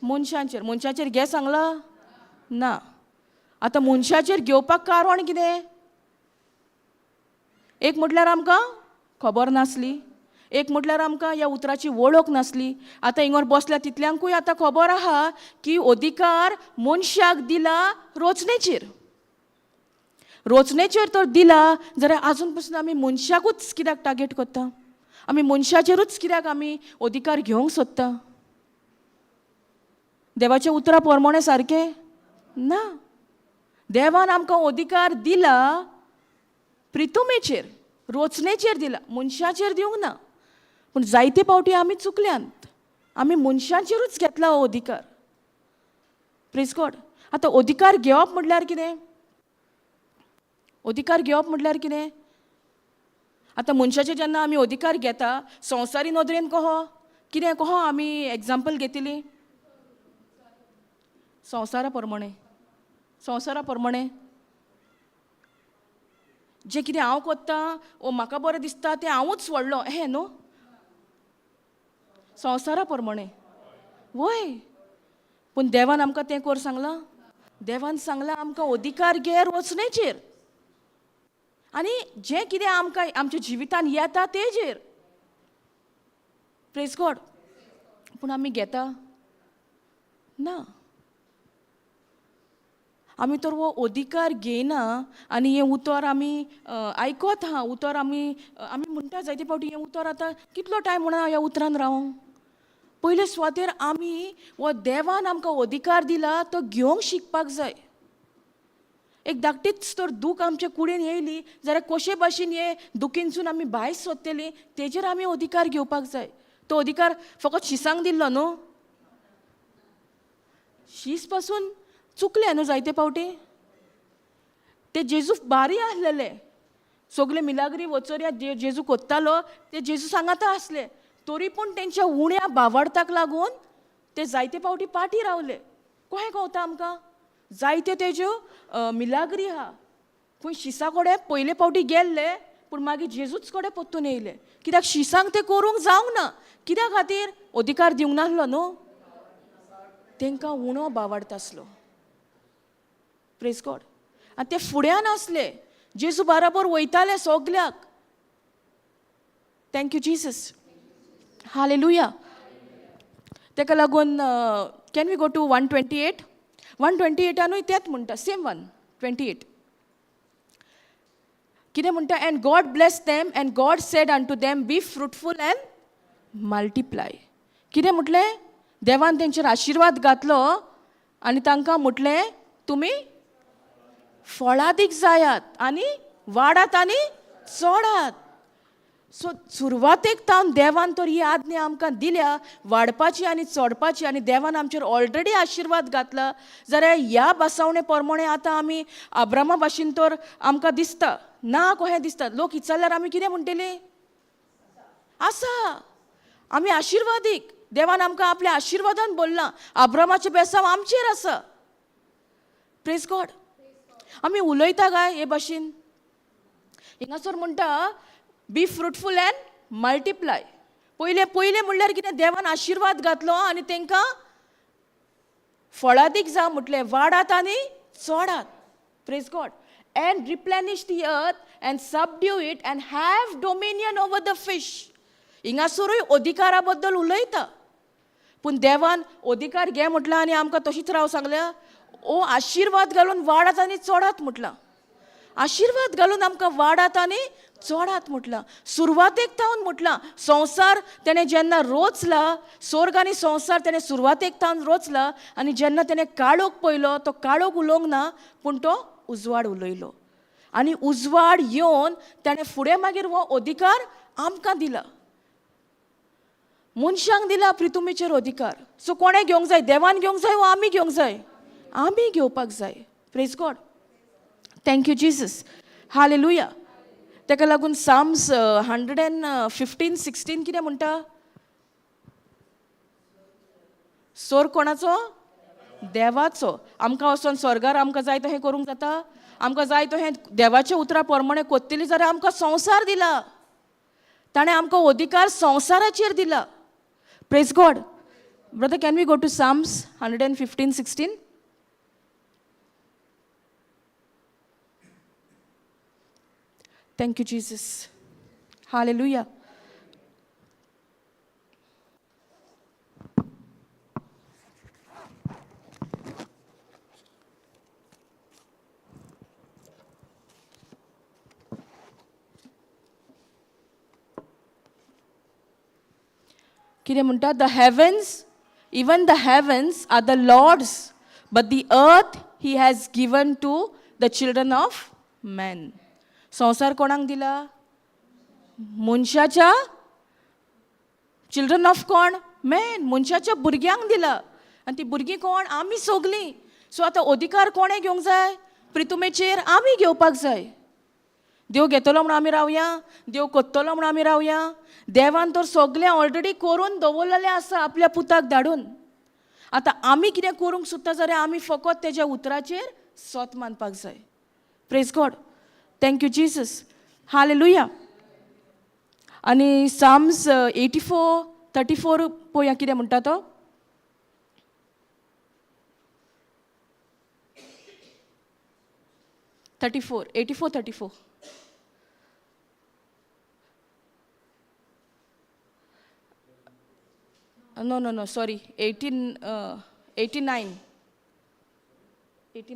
मनशांचेर. मनशाचेर घे सांगला ना. आतां मनशाचेर घेवपाक कारण कितें? एक म्हटल्यार आमकां खबर नासली. एक म्हटल्यार आमकां ह्या उतराची वळख नासली. आतां हिंगोर बसल्या तितल्यांकूय आतां खबर आहा की अधिकार मनशाक दिला रोचणेचेर. रोचणेचेर तर दिला जाल्यार आजून पासून आमी मनशाकूच कित्याक टार्गेट करता? आमी मनशाचेरूच कित्याक आमी अधिकार घेवंक सोदता? देवाच्या उतरा प्रमाणे सारकें ना. देवान आमकां अधिकार दिला प्रितुमेचेर, रोचणेचेर दिला, मनशाचेर दिवंक ना. पूण जायते फावटी आमी चुकल्यांत. आमी मनशांचेरूच घेतला हो अधिकार. Praise God. आतां अधिकार घेवप म्हटल्यार कितें? अधिकार घेवप म्हटल्यार कितें? आतां मनशाचे जेन्ना आमी अधिकार घेता संवसारी नदरेन कहो कितें कहो आमी एग्जाम्पल घेतली? संवसारा प्रमाणे जें कितें हांव कोत्ता वो म्हाका बरें दिसता तें हांवूच व्हडलो हें न्हू. संवसारा प्रमाणे वय. पूण देवान आमकां तें कर सांगलां? देवान सांगलां आमकां अधिकार घे रोचणेचेर आनी जें कितें आमकां आमच्या जिवितान येता तेजेर. Praise God. पूण आमी घेता ना. आमी तर वो अधिकार घेयना आनी हें उतर आमी आयकोत आहा. उतर आमी म्हणटा जायते फावटी हें उतर आतां कितलो टायम म्हणून ह्या उतरान रावूं? पयले सुवातेर आमी वो देवान आमकां अधिकार दिला तो घेवंक शिकपाक जाय. एक धाकटीच तर दूख आमचे कुडीन येयली जाल्यार कशे भाशेन हे दुखीनसून आमी भायर सोदतलीं तेजेर आमी अधिकार घेवपाक जाय. तो अधिकार फकत शिसांक दिल्लो न्हू. शीस पासून चुकले न्हू जायते पावटी. ते जेजू बारी आसलेले, सगळे मिलाग्री वचोऱ्या जेजू कोत्तालो ते जेजू सांगाता आसले, तरी पूण तेंच्या उण्या बावार्थाक लागून ते जायते पावटी पाटी रावले. कशें कळटा आमकां? जायते तेज्यो मिलाग्री आहा, खंय शिसा कडेन पयले पावटी गेल्ले पूण मागीर जेजूच कडेन परतून येयले. कित्याक शिसांक ते करूंक जावंक ना. कित्या खातीर? अधिकार दिवंक नासलो न्हू, तांकां उणो बावार्थ आसलो. Praise God. आनी ते फुड्यान आसले, जेजू बाराबर वयताले सगल्याक. Thank you Jesus. हालेलुया. ताका लागून कॅन वी गो टू 128? 128 तेच म्हणटा, सेम 128. कितें म्हणटा? And God bless them and God said unto them be fruitful and multiply. कितें म्हटलें? देवान तेंचेर आशिर्वाद घातलो आनी तांकां म्हटलें तुमी फळादीक जायात आनी वाडात आनी चडात. सो सुरवातेक तावन देवान तर ही आज्ञा आमकां दिल्या वाडपाची आनी चडपाची, आनी देवान आमचेर ऑलरेडी आशिर्वाद घातला. जाल्यार ह्या बसवणे प्रमाणे आतां आमी अब्रामा भाशेन तर आमकां दिसता ना कशें दिसता. लोक विचारल्यार आमी कितें म्हणटलीं? आसा, आमी आशिर्वादीक. देवान आमकां आपल्या आशिर्वादान बोल्लां. अब्रामाचें बेसांव आमचेर आसा. Praise God. आमी उलयता काय हे भाशेन? हिंगासर म्हणटा बी फ्रुटफूल अँड मल्टिप्लाय. पयले म्हणल्यार कितें? देवान आशिर्वाद घातलो आनी तांकां फळादीक जा म्हटलें, वाडात आनी चडात. Praise God. And replenish the earth and subdue it and have dominion over the fish. हिंगासरूय अधिकारा बद्दल उलयता, पूण देवान अधिकार घे म्हटलां आनी आमकां तशीच राव सांगल्या. ओ आशिर्वाद घालून वाडात आनी चडात म्हटलां. आशिर्वाद घालून आमकां वाडात आनी चडात म्हटलां. सुरवातेक तावन म्हटलां. संवसार तेणें जेन्ना रोचला, स्वर्ग आनी संवसार तेणें सुरवातेक तावन रोचला, आनी जेन्ना तेणें काळोख पळयलो तो काळोख उलोवंक ना, पूण तो उजवाड उलयलो. आनी उजवाड येवन ताणें फुडें मागीर हो अधिकार आमकां दिला. मनशांक दिला प्रिथुमेचेर अधिकार. सो कोणें घेवंक जाय? देवान घेवंक जाय वा आमी घेवंक जाय? आमी घेवपाक जाय. Praise God. Thank you Jesus. Hallelujah. ताका लागून साम्स 115:16 कितें म्हणटा? सोर कोणाचो? देवाचो. आमकां वचोन स्वर्गार आमकां जाय तो हें करूंक जाता? आमकां जाय तो हें देवाच्या उतरा प्रमाणे कोत्तली जाल्यार आमकां संवसार दिला. ताणें आमकां अधिकार संवसाराचेर दिला. Praise God. Brother, can we go to Psalms 115:16? Thank you, Jesus. Hallelujah. कितें म्हणटा? The heavens, even the heavens are the Lord's, but the earth he has given to the children of men. संवसार कोणाक दिला? मनशाच्या. चिल्ड्रन ऑफ कोण? मॅन. मनशाच्या भुरग्यांक दिला. आनी ती भुरगीं कोण? आमी सगलीं. सो आतां अधिकार कोणें घेवंक जाय? प्रिथुमेचेर आमी घेवपाक जाय. देव घेतलो म्हूण आमी रावया, देव कोत्तलो म्हूण आमी रावया. देवान तर सगळें ऑलरेडी करून दवरलेलें आसा आपल्या पुताक धाडून. आतां आमी कितें करूंक सोदता जाल्यार आमी फकत तेज्या उतराचेर सोत मानपाक जाय. Praise God. Thank you Jesus. Hallelujah. आनी साम्स 84:34 पळोवया कितें म्हणटा तो. Thirty-four. No, sorry. 89. Wait.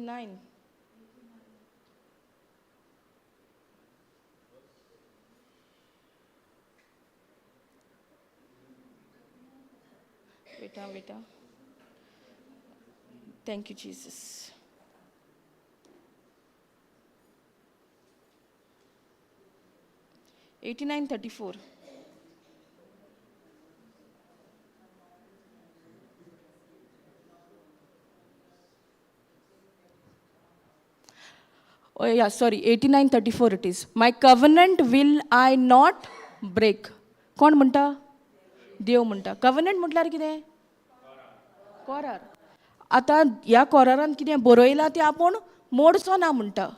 Thank you, Jesus. 89:34. Oh, yeah, sorry, 89:34 it is. My covenant will I not break. कोण म्हणटा? देव म्हणटा. कव्हनंट म्हटल्यार कितें? कोरार. आतां ह्या कोरारान कितें बरयलां तें आपूण मोडचो ना म्हणटा.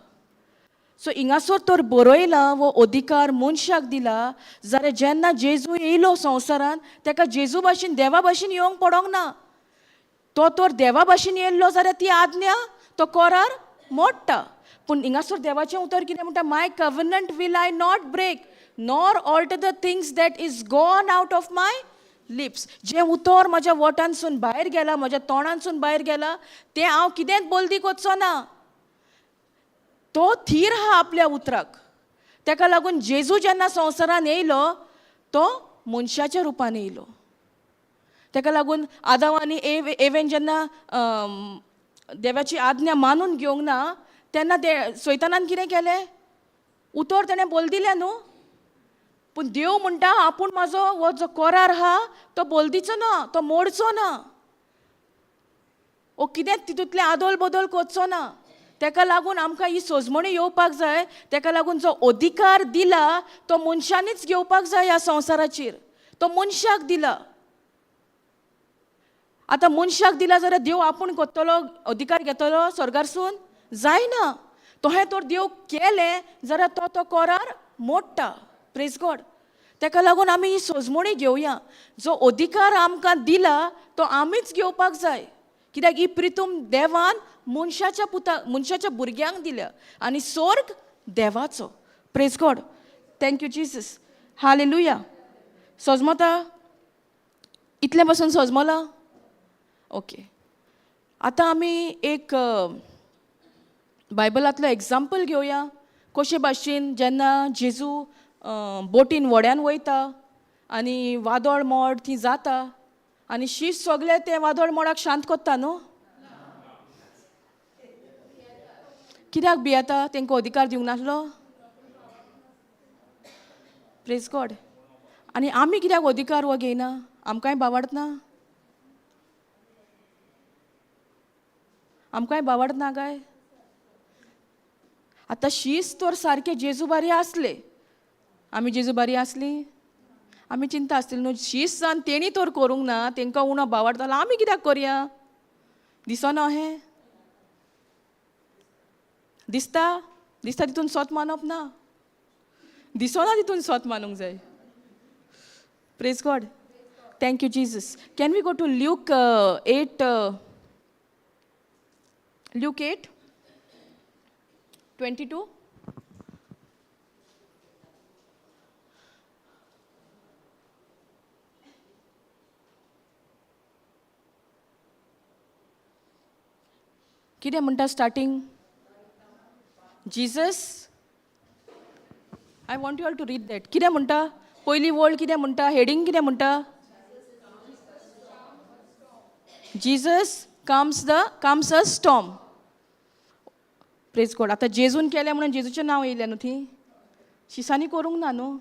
सो हिंगासर तर बरयला वो अधिकार मनशाक दिला, जाल्यार जेन्ना जेजू येयलो संवसारान तेका जेजू भाशेन देवा भाशेन येवंक पडोंक ना. तो तर देवा भाशेन येयल्लो जाल्यार ती आज्ञा तो कोरार मोडटा. पूण हिंगासर देवाचें उतर कितें म्हणटा? My covenant will I not break nor alter the things that is gone out of my lips. जें उतर म्हज्या वोटांसून भायर गेलां, म्हज्या तोंडांसून भायर गेलां, तें हांव कितेंच बोल्दी कोचचो ना. तो थीर आहा आपल्या उतराक. तेका लागून जेजू जेन्ना संवसारान येयलो तो मनशाच्या रुपान येयलो. तेका लागून आदाम आनी एवेन जेन्ना देवाची आज्ञा मानून घेवंक ना तेन्ना सैतानान कितें केलें? उतर तेणें बोल दिलें न्हू. पूण देव म्हणटा आपूण म्हाजो हो जो कोरार आहा तो बोलदीचो ना, तो मोडचो ना, ओ कितेंच तितूंतलें आदोल बदल कोचचो ना. तेका लागून आमकां ही सोजमणी येवपाक जाय. तेका लागून जो अधिकार दिला तो मनशांनीच घेवपाक जाय ह्या संवसाराचेर. तो मनशाक दिला. आतां मनशाक दिला जाल्यार देव आपूण कोत्तलो, अधिकार घेतलो स्वर्गारसून? जायना. तोहें तर देव केलें जाल्यार तो कोरार मोडटा. Praise God. तेका लागून आमी ही सोजमणी घेवया. जो अधिकार आमकां दिला तो आमीच घेवपाक जाय. कित्याक ही प्रितूम देवान मनशाच्या भुरग्यांक दिल्या आनी स्वर्ग देवाचो. Praise God. Thank you Jesus. Hallelujah. सोजमता? इतलें पासून सोजमला? ओके. आतां आमी एक बायबलांतलो एग्जाम्पल घेवया. कशे भाशेन जेन्ना जेजू बोटीन व्हड्यान वयता आनी वादळ मोड थी जाता आनी शीश सगळें तें वादळ मोडाक शांत कोत्ता न्हू. कित्याक भियेता? तेंकां अधिकार दिवंक नासलो? Praise God. आनी आमी कित्याक अधिकार वो घेयना? आमकांय बावडना? आमकांय बावडना काय? आतां शीस तर सारके जेजू बारी आसले. आमी जेजू बारी आसली? आमी चिंता आसतली न्हू. शीस जावन तेणी तर करूंक ना, तेंकां उणो बावडतालो, आमी कित्याक करया? दिसना हें? दिसता? दिसता तितून स्वत मानप ना? दिसना तितून स्वत मानूंक जाय. Praise God. Thank you Jesus. Can we go to Luke 8? Luke 8:22. कितें म्हणटा starting? Jesus, I want you all to read that. कितें म्हणटा? पयली वर्ड कितें म्हणटा? हेडींग कितें म्हणटा? Jesus comes a storm. Praise God. आतां जेजून केलें म्हणून जेजूचें नांव येयलें न्हू. थी शिसांनी करूंक ना न्हू.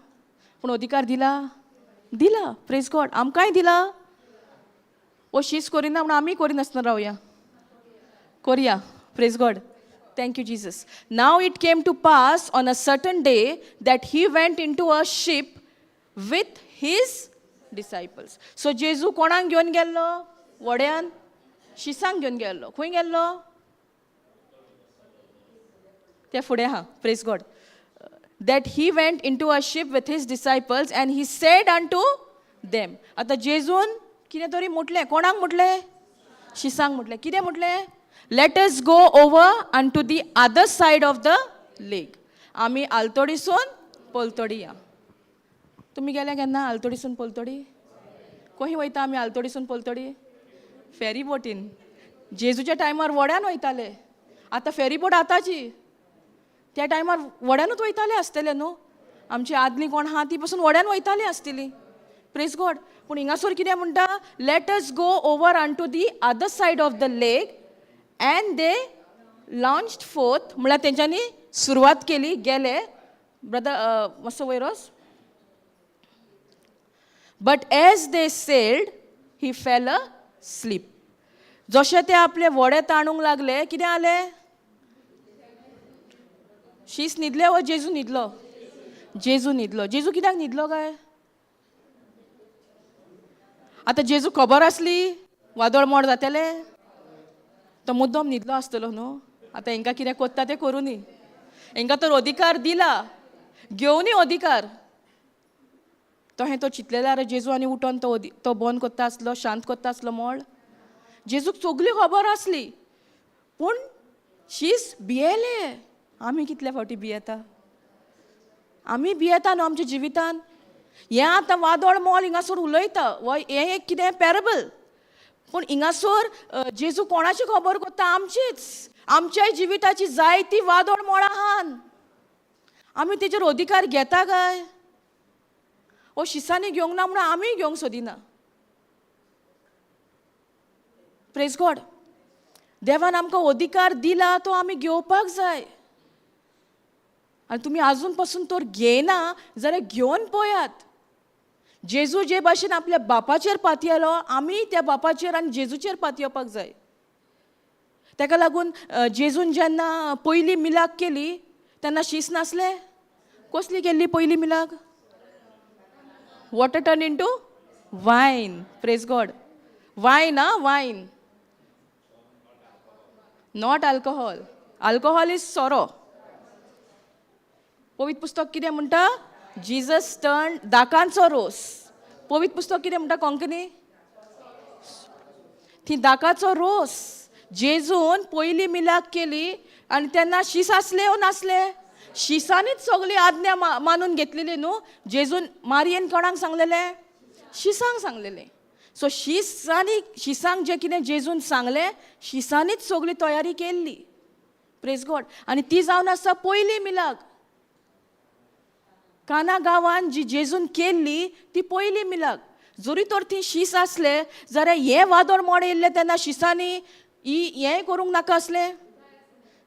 पूण अधिकार दिला? दिला. Praise God. आमकांय दिला. ओ शीस करिना म्हणून आमी करिनासतना रावया. करया. Praise God. Thank you Jesus. Now it came to pass on a certain day that he went into a ship with his disciples. So जेजू कोणाक घेवन गेल्लो? व्हड्यान? शिसांक घेवन गेल्लो. खंय गेल्लो? ते फुडें आहा. Praise God. That he went into a ship with his disciples and he said unto them. आतां जेजून कितें तरी म्हटलें. कोणाक म्हटलें? शिसांक म्हटलें. कितें म्हटलें? Let us go over an to the other side of the lake. आमी आलतोडीसून पोलतोडी या. तुमी गेल्या केन्ना आलतोडीसून पोलतोडी? खंय वयता आमी आलतोडीसून पोलतोडी? फेरी बोटीन. जेजूच्या टायमार व्हड्यान वयताले. आतां फेरी बोट आतांची. त्या टायमार व्हड्यानूच वयताले आसतले न्हू. आमची आदली कोण आहा ती पासून व्हड्यान वयताली आसतली. Praise God. पूण हिंगासर कितें म्हणटा? Let us go over an to the other side of the lake and they launched forth. म्हळ्यार तेंच्यांनी सुरवात केली. गेले. ब्रदर मातसो वयर वच. But as they sailed he fell asleep. जशे ते आपले व्हडे ताणूंक लागले कितें जालें? शीस न्हिदले व जेजू न्हिदलो? जेजू न्हिदलो. जेजू कित्याक न्हिदलो काय? आतां जेजू खबर आसली वादळ मोड जातलें, तो मुद्दम न्हिदलो आसतलो न्हू. आतां हांकां कितें कोत्ता तें करूं न्ही. हांकां तर अधिकार दिला, घेवनी अधिकार. तो चितलें जाल्यार जेजू आनी उठोन तो बंद कोत्ता आसलो, शांत कोत्ता आसलो मोड. जेजूक सगली खबर आसली, पूण शीस भियेलें. आमी कितले फावटी भियेता? आमी भियेता न्हू आमच्या जिवितान. हें आतां वादळ मोल हिंगासोर उलयता, हें एक कितें पॅरेबल. पूण हिंगासोर जेजू कोणाची खबर कोत्ता? आमचीच. आमच्याय जिविताची जायती वादळ मोळां आहान. आमी तेजेर अधिकार घेता काय? ओ शिसांनी घेवंक ना म्हणून आमी घेवंक सोदिना. Praise God. देवान आमकां अधिकार दिला तो आमी घेवपाक जाय. आनी तुमी आजून पासून तर घेयना जाल्यार घेवन पळयात. जेजू जे भाशेन आपल्या बापाचेर पातयेलो, आमी त्या बापाचेर आनी जेजूचेर पातयेवपाक जाय. ताका लागून जेजून जेन्ना पयली मिलाक केली तेन्ना शीस नासले. कसली केल्ली पयली मिलाक? Water turn into wine. Praise God. Wine, wine, not alcohol. Alcohol is sorrow. पवित्र पुस्तक कितें म्हणटा? जीजस टर्न दाकांचो रोस. पवित्र पुस्तक कितें म्हणटा कोंकणी? थी दाकाचो रोस. जेजून पयली मिलाक केली आनी तेन्ना शीस आसले वा नासले? शिसांनीच सगळी आज्ञा मानून घेतलेली न्हू. जेजून मारयेन कोणाक सांगलेलें? शिसांक सांगलेलें. सो शिसांक जें कितें जेजून सांगलें, शिसांनीच सगळी तयारी केल्ली. Praise God. आनी ती जावन आसा पयली मिलाक. काना गांवान जी जेजून केल्ली ती पयली मिलाक. जरी तर ती शीस आसले जाल्यार हें वादळ मोड येयल्लें तेन्ना शिसांनी हें करूंक नाका आसलें?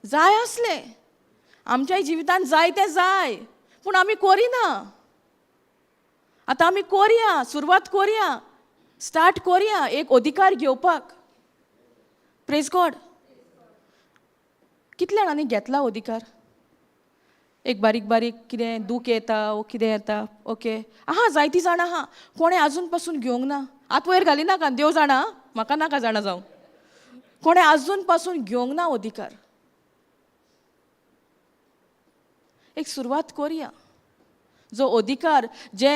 जाय आसलें. आमच्याय जिवितान जाय तें जाय, पूण आमी करिना. आतां आमी करया, सुरवात करया, स्टार्ट करया एक अधिकार घेवपाक. Praise God. कितल्या जाणांनी घेतला अधिकार? एक बारीक बारीक कितें दूख येता वो कितें येता, ओके, आहा जायतीं जाणां आहा. कोणें आजून पासून घेवंक ना. आत वयर घालिनाका, देव जाणा, म्हाका नाका जाणा जावं. कोणें आजून पासून घेवंक ना अधिकार. एक सुरवात करया. जो अधिकार जे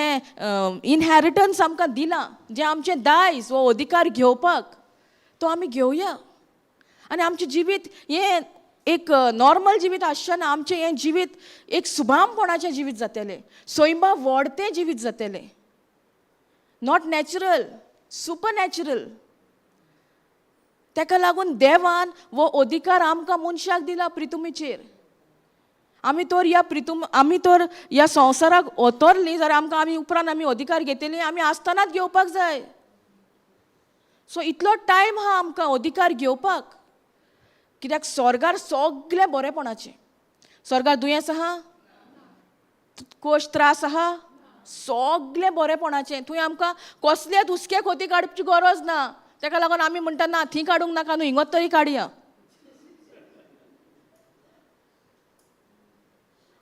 इनहेरिटन्स आमकां दिला, जे आमचें दायज वो अधिकार घेवपाक, तो आमी घेवया. आनी आमचें जिवीत हें एक नॉर्मल जिवीत आसचें ना. आमचें हें जिवीत एक सुभामपणाचें जिवीत जातलें, स्वयंबा व्हडतें जिवीत जातलें. Not natural, super natural. ताका लागून देवान वो अधिकार आमकां मनशाक दिला प्रितुमेचेर. आमी तर ह्या संवसाराक ओतरलीं जाल्यार आमकां आमी उपरांत आमी अधिकार घेतली, आमी आसतनाच घेवपाक जाय. सो इतलो टायम आहा आमकां अधिकार घेवपाक. कित्याक स्वर्गार सगळें बरेपणाचें. स्वर्गार दुयेंस आहा, कोश त्रास आहा, सगळें बरेपणाचें. थंय आमकां कसलेच हुस्के खोती काडपाची गरज ना. ताका लागून आमी म्हणटा ना थंय काडूंक नाका न्हू, हिंगोत तरी काडया.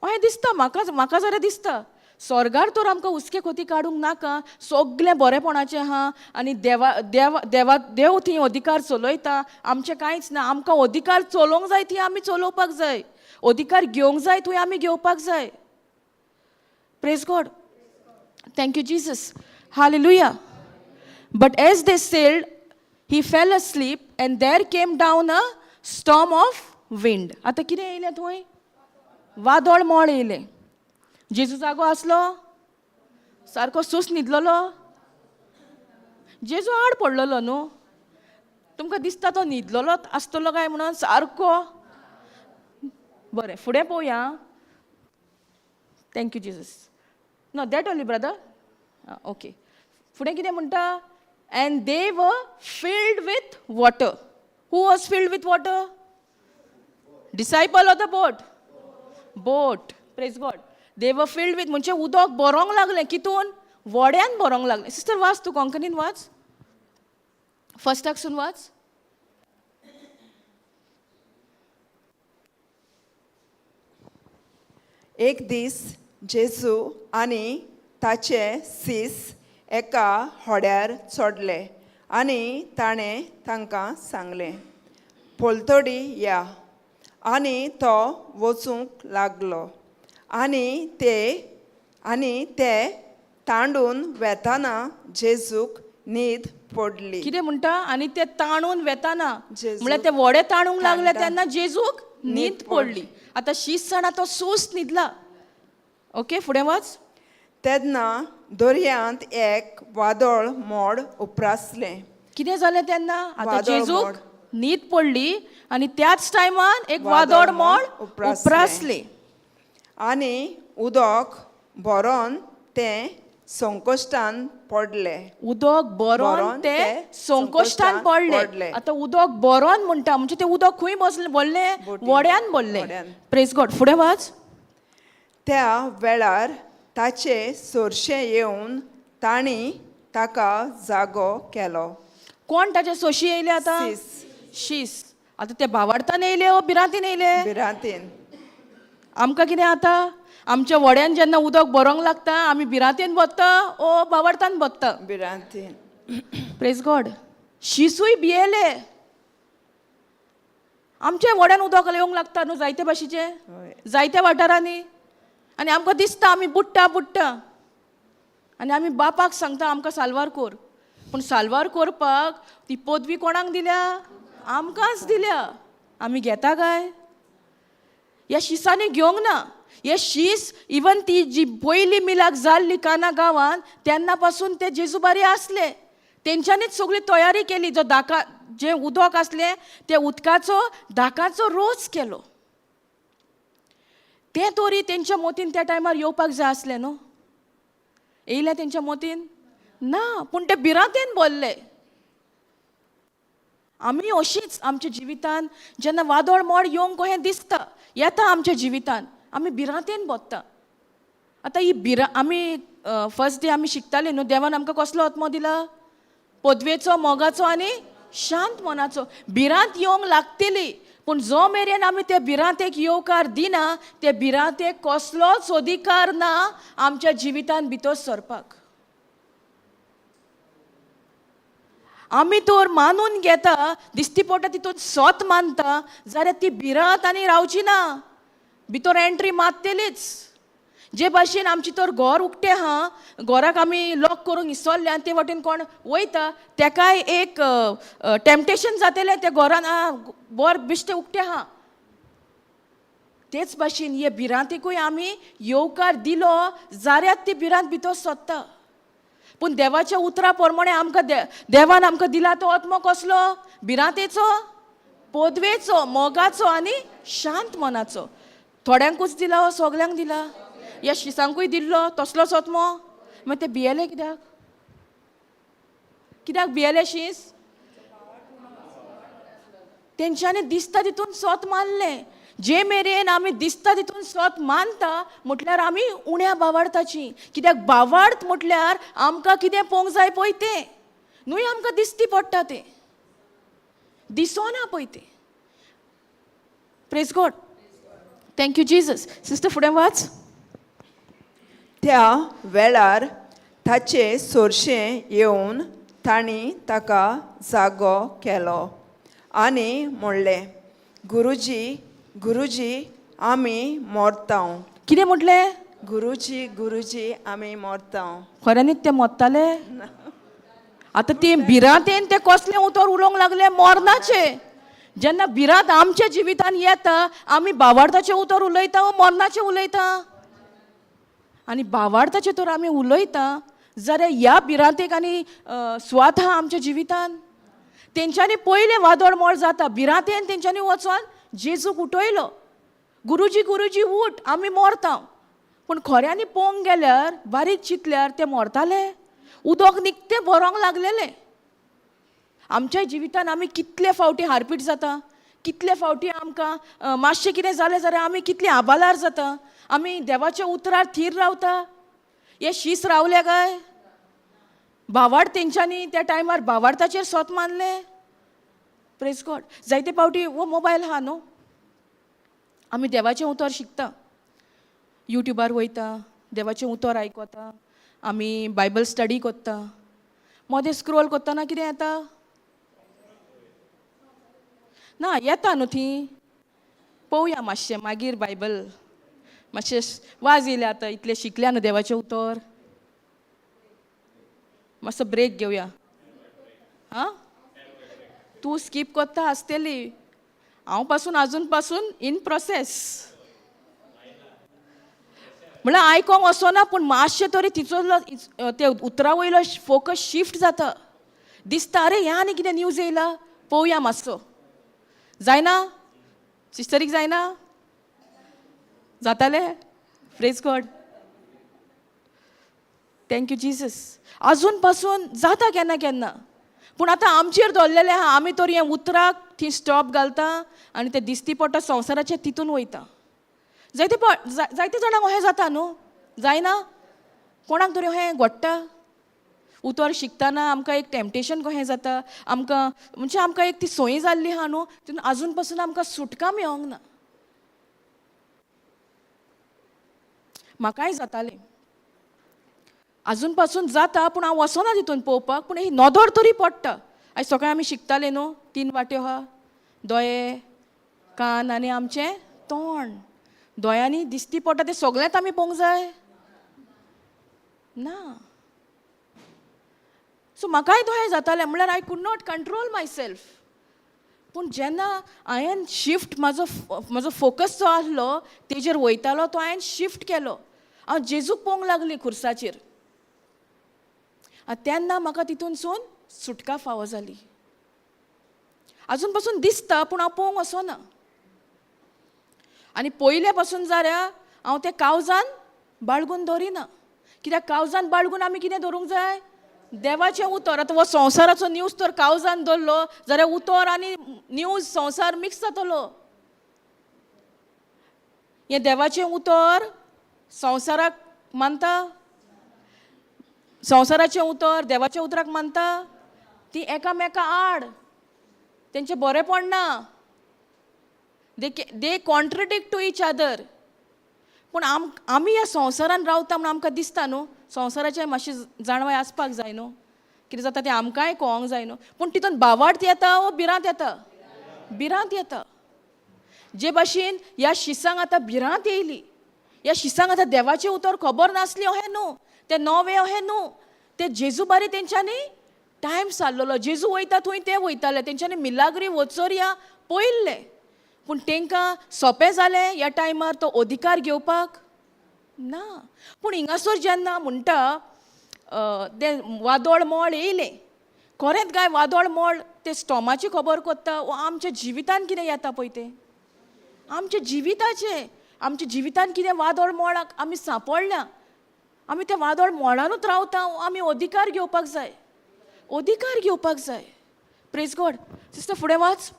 अशें दिसता म्हाका जाल्यार दिसता. स्वर्गार तर आमकां हुस्के खोती काडूंक नाका, सगळें बरेपणाचें आहा. आनी देव थंय अधिकार चलयता. आमचें कांयच ना. आमकां अधिकार चलोवंक जाय थंय आमी चलोवपाक जाय. अधिकार घेवंक जाय थंय आमी घेवपाक जाय. Praise God. Thank you Jesus. Hallelujah. But as they sailed he fell asleep and there came down a storm of wind. आतां कितें येयलें थंय? वादळ मोड येयलें. जेजू जागो आसलो? सारको सुस्त न्हिदलोलो? जेजू आड पडलेलो न्हू. तुमकां दिसता तो न्हिदलोलो आसतलो काय म्हणून? सारको. बरें, फुडें पळोवया. Thank you Jesus. Know that only brother. Okay. फुडें कितें म्हणटा? And they were filled with water. Who was filled with water? Disciple of the boat? Boat. Praise God. They were filled with, म्हणजे उदक बरोंक लागलें. कितून? वड्यान बरोंक लागलें. सिस्टर वाच तूं कोंकणीन वाच. फर्स्टाकसून वाच. एक दीस जेजू आनी ताचे सीस एका होड्यार चडले आनी ताणें तांकां सांगलें, पोलतोडी या. आनी तो वचूंक लागलो आनी ते तांडून वेताना जेजूक न्हीद पडली. कितें म्हणटा? आनी ते ताणून वेताना जेजूक म्हळ्यार ते वडे ताणूंक लागले ताणटा. तेन्ना जेजूक न्हीद पडली. आतां 6 जाणां तो सोस न्हिदला. ओके, फुडें वच. तेन्ना दर्यांत एक वादळ मोड उप्रासलें. कितें जालें तेन्ना? आतां वादळ जेजूक मोड. न्हीद पडली आनी त्याच टायमान एक वादळ वादळ मोड मोड उप्रासलें. उप्रासलें. आनी उदक भरोन तें संकश्टान पडलें. उदक बरोन बरोन ते ते संकश्टान संकश्टान पडले. पडले. आतां उदक बरोन म्हणटा म्हणजे ते उदक खंय भरलें? बोटीन. वड्यान भरलें. वड्यान. Praise God. फुडें वच. त्या वेळार ताचे सोरशें येवन तांणी ताका जागो केलो. कोण ताचे सोशी येयले आतां? सीस. शीस. आतां ते भावार्थान येयले ओ भिरांतीन येयले? भिरांतीन. आमकां कितें आतां? आमच्या वड्यान जेन्ना उदक बरोंक लागता आमी भिरांतीन बसता ओ भावार्थान बसता? भिरांतीन. Praise God. शिसूय भियेले. आमच्या वड्यान उदक येवंक लागता न्हू जायते भाशेचे, हय. जायत्या वाठारांनी. आनी आमकां दिसता आमी बुडटा आनी आमी बापाक सांगता आमकां साल्वार कोर. पूण साल्वार कोरपाक ती पदवी कोणाक दिल्या? आमकांच दिल्या. आमी घेता काय? ह्या शिसांनी घेवंक ना. हे शीस इवन ती जी पयली मिलाक जाल्ली काना गांवांत तेन्ना पासून ते जेजूबारी आसले. तेंच्यांनीच सगळी तयारी केली. जो जें उदक आसलें ते उदकाचो दाकाचो रोस केलो. तें तरी तेंच्या मोतीन त्या टायमार येवपाक जाय आसलें न्हू. येयलें तेंच्या मोतीन? ना. पूण ते भिरांतेन बोल्ले. आमी अशींच आमच्या जिवितान जेन्ना वादळ मोड येवंक कशें दिसता येता आमच्या जिवितान आमी भिरांतेन बसता. आतां ही आमी फर्स्ट डे आमी शिकताले न्हू, देवान आमकां कसलो आत्मो दिला? पदवेचो, मोगाचो आनी शांत मनाचो. भिरांत येवंक लागतली पूण जो मेरेन आमी ते भिरांतेक येवकार दिना ते भिरांतेक कसलोच अधिकार ना आमच्या जिवितान भितर सरपाक. आमी तर मानून घेता, दिसती पडटा तितून सोत मानता, जाल्यार ती भिरांत आनी रावची ना. भितर एंट्री मारतलीच. जे भाशेन आमची तर घर उक्तें आहा, घराक आमी लॉक करून इसरले आनी ते वटेन कोण वयता तेकाय एक टेम्पटेशन जातलें ते घरान बर बिश्टें उक्तें आहा. तेच भाशेन हे भिरांतीकूय आमी येवकार दिलो जाल्यार ती भिरांत भितर सोदता. पूण देवाच्या उतरा प्रमाणे आमकां देवान आमकां दिला तो आत्मो कसलो? भिरांतेचो, पदवेचो, मोगाचो आनी शांत मनाचो. थोड्यांकूच दिला हो सगल्यांक दिला? ह्या शिसांकूय दिल्लो तसलोच आत्मो? मागीर ते भियेले कित्याक? कित्याक भियेले शीस? तेंच्यांनी दिसता तितून सोत मानलें. जे मेरेन आमी दिसता तितून सोत मानता म्हटल्यार आमी उण्या भावार्थाची. कित्याक भावार्थ म्हटल्यार आमकां कितें पळोवंक जाय पळय तें न्हूय आमकां दिसती पडटा तें. दिसोना पळय तें. Praise God. Thank you Jesus. Sister फुडें वाच. त्या वेळार ताचे सोरशें येवन तांणी ताका जागो केलो आनी म्हणलें, गुरुजी आमी मोरतांव. कितें म्हटलें? गुरुजी आमी मोरतांव. खऱ्यांनीच ते मोरताले? आतां ते भिरांतेन ते कसलें उतर उलोवंक लागले? मोरनाचे. जेन्ना भिरांत आमच्या जिवितान येता आमी भावार्थाचें उतर उलयता वा मोरनाचें उलयता? आनी भावार्थाचें तर आमी उलयता जाल्यार ह्या भिरांतेक आनी स्वाद आहा आमच्या जिवितान? तेंच्यांनी पयलें वादळ मोड जाता भिरांतेन तेंच्यांनी वचोन जेजूक उठयलो. गुरुजी उठ आमी मोरता. पूण खऱ्यांनी पळोवंक गेल्यार बारीक चिंतल्यार ते मोरताले. उदक निकतें बरोंक लागलेलें. आमच्या जिवितान आमी कितले फावटी हारपीट जाता, कितले फावटी आमकां मातशें कितें जालें जाल्यार आमी कितलीं आबालार जाता. आमी देवाच्या उतरार थीर रावता. हे शीस रावले काय? भावार्थ तेंच्यांनी त्या टायमार भावार्थाचेर सोत मानलें. Praise God. जायते फावटी हो मोबायल आहा न्हू, आमी देवाचें उतर शिकता. युट्यूबार वयता, देवाचें उतर आयकता, आमी बायबल स्टडी कोत्ता. मोदें स्क्रोल कोत्तना कितें येता? ना येता न्हू ती. पळोवया मातशें मागीर बायबल. मातशें वाज येयले आतां, इतलें शिकल्या न्हू देवाचें उतर. मातसो ब्रेक घेवया. हां, तूं स्कीप कोत्ता आसतली. हांव पासून आजून पासून इन प्रोसेस. म्हळ्यार आयकोंक वचना, पूण मातशें तरी तिचो ते उतरा वयलो फोकस शिफ्ट जाता. दिसता अरे ह्या आनी कितें न्यूज येयला, पळोवया मातसो. जायना? सिस्टरीक जायना? जातालें? Praise God. Thank you Jesus. आजून पासून जाता केन्ना केन्ना. पूण आतां आमचेर दवरलेलें आहा. आमी तर हें उतराक थंय स्टॉप घालता आनी तें दिसती पडटा संवसाराचे तितून वयता. जायते जाणांक अशें जाता न्हू. जायना? कोणाक तरी अशें घोडटा. उतर शिकतना आमकां एक टॅम्पटेशन कशें जाता. आमकां एक ती संय जाल्ली आहा न्हू, तितून आजून पासून आमकां सुटका मेळोंक ना. म्हाकाय जातालें. आजून पासून जाता, पूण हांव वचना तितून पळोवपाक. पूण ही नदर तरी पडटा. आयज सकाळीं आमी शिकताले न्हू, 3 वाट्यो आहा. दोळे, कान आनी आमचें तोंड. दोळ्यांनी दिसती पडटा तें सगळेंच आमी पळोवंक जाय ना. सो म्हाकाय तशें जातालें. म्हळ्यार I could not control my self. पूण जेन्ना हांवें शिफ्ट म्हजो फोकस जो आसलो तेजेर वयतालो तो हांवें शिफ्ट केलो. हांव जेजूक पळोवंक लागली खुर्साचेर. तेन्ना म्हाका तितूनसून सुटका फावो जाली. आजून पासून दिसता, पूण हांव पळोवंक वचना. आनी पयले पासून जाल्यार हांव तें काळजान बाळगून दवरिना. कित्याक काळजान बाळगून आमी कितें दवरूंक जाय? देवाचें उतर. आतां हो संवसाराचो न्यूज तर काळजान दवरलो जाल्यार उतर आनी न्यूज संवसार मिक्स जातलो. हें देवाचें उतर संवसाराक मानता, संवसाराचें उतर देवाच्या उतराक मानता. ती एकामेका आड तेंचें बरें पडना. दे कॉन्ट्रडिक्ट टू इच अदर. पूण आमी ह्या संवसारान रावता म्हूण आमकां दिसता न्हू संवसाराचें मातशी जाणवाय आसपाक जाय न्हू. कितें जाता तें आमकांय कळोंक जाय न्हू. पूण तितून बावार्थ येता वो भिरांत येता? भिरांत येता. जे भाशेन ह्या शिसांक आतां भिरांत येयली. ह्या शिसांक आतां देवाचें उतर खबर नासली अशें न्हू. तें नवें अशें न्हू. ते जेजू बारी तेंच्यांनी टायम सारलेलो. जेजू वयता थंय ते वयताले. तेंच्यांनी मिलाग्री वचोर या पळयल्ले. पूण तांकां सोंपें जालें ह्या टायमार तो अधिकार घेवपाक ना. पूण हिंगासर जेन्ना म्हणटा तें वादळ मोड येयलें. खरेंच काय वादळ मोड ते स्टॉमाची खबर कोत्ता वो आमच्या जिवितान कितें येता पळय तें आमच्या जिवितान कितें वादळ मोडाक आमी सांपडल्या. आमी त्या वादळ मोडानूच रावता. आमी अधिकार घेवपाक जाय. अधिकार घेवपाक जाय. Praise God. सिस्टर फुडें वाच.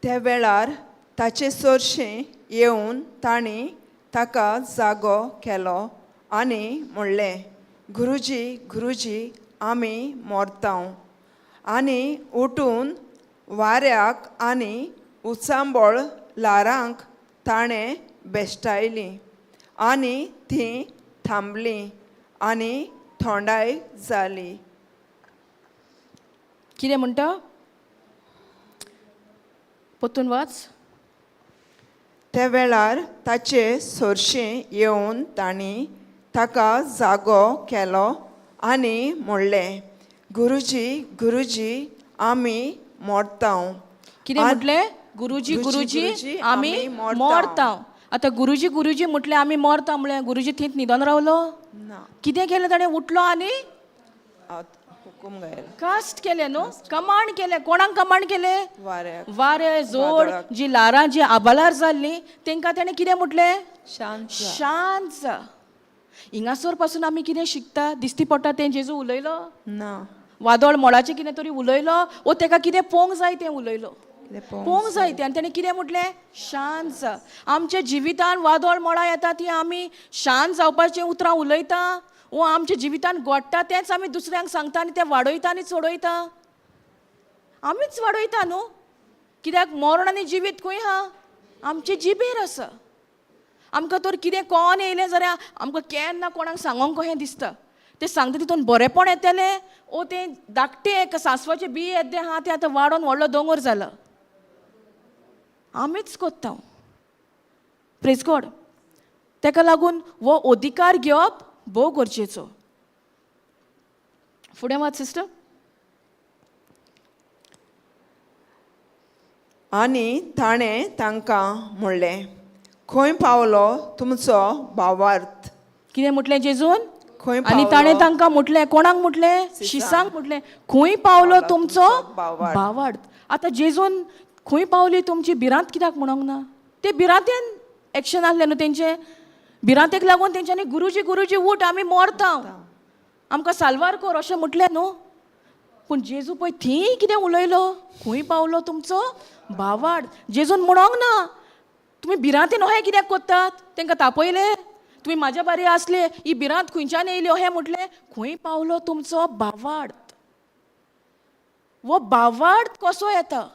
त्या वेळार ताचे चडशे येवन तांणी ताका जागो केलो आनी म्हणलें, गुरुजी गुरुजी आमी मरतांव. आनी उठून वाऱ्याक आनी उचांबळ ल्हारांक ताणें बेश्टायली आनी तीं थांबलीं आनी थोंडाय जाली. कितें म्हणटा? परतून वाच. त्या वेळार ताचे चडशे येवन तांणी ताका जागो केलो आनी म्हणलें, गुरुजी गुरुजी आमी मरतांव. कितें म्हटलें? गुरुजी गुरुजी आमी मरतांव. आतां गुरुजी गुरुजी म्हटलें आमी मरता म्हळ्यार गुरुजी थंयच न्हिदोन रावलो ना. कितें केलें ताणें? उठलो आनी हुकूम गायलो. कास्ट केलें न्हू. कमांड केलें. कोणाक कमांड केलें? वाऱ्याक. वारें जोड जी ल्हारां जी आबालार जाल्लीं तेंकां ताणें कितें म्हटलें? शांत जा. हिंगासर पासून आमी कितें शिकता? दिसती पडटा तें जेजू उलयलो ना. वादळ मोडाचें कितें तरी उलयलो वो तेका कितें पळोवंक जाय तें उलयलो. पळोवंक जाय तें. आनी ताणें कितें म्हटलें? शांत जा. आमच्या जिवितान वादळ मोडां येता ती आमी शांत जावपाचें उतरां उलयता वो आमच्या जिवितान घडटा तेंच आमी दुसऱ्यांक सांगता आनी तें वाडयता आनी चडयता. आमीच वाडयता न्हू. कित्याक मरण आनी जिवीत खंय आहा? आमचे जिबेर आसा. आमकां तर कितें कोण येयलें जाल्यार आमकां केन्ना कोणाक सांगोंक कशें दिसता. ते सांगता तितून बरेपण येतलें ओ तें धाकटें सांसवाचें बी येद्दें आहा तें आतां वाडोवन व्हडलो दोंगर जाला. आमीच कोत्ता. Praise God. ताका लागून हो अधिकार घेवप भोव गरजेचो. फुडें वाच सिस्टर. आनी ताणें तांकां म्हणलें, खंय पावलो तुमचो भावार्थ? कितें म्हटलें जेजून? खंय आनी पावलो? ताणें तांकां म्हटलें, कोणाक म्हटलें? शिसांक म्हटलें, खंय पावलो तुमचो भावार्थ? आतां जेजून खंय पावली तुमची भिरांत कित्याक म्हणोंक ना? ते भिरांतेन एक्शन आसलें न्हू तेंचें. भिरांतेक लागून तेंच्यांनी गुरुजी गुरुजी उठ आमी मरता, आमकां साल्वार कर अशें म्हटलें न्हू. पूण जेजू पळय थंय कितें उलयलो? खंय पावलो तुमचो भावार्थ? जेजून म्हणोंक ना तुमी भिरांतेन अहें कित्याक कोत्तात? तांकां तापयलें? तुमी म्हाज्या बारी आसले ही भिरांत खंयच्यान येयली अहें म्हटलें? खंय पावलो तुमचो भावार्थ? वो भावार्थ कसो येता?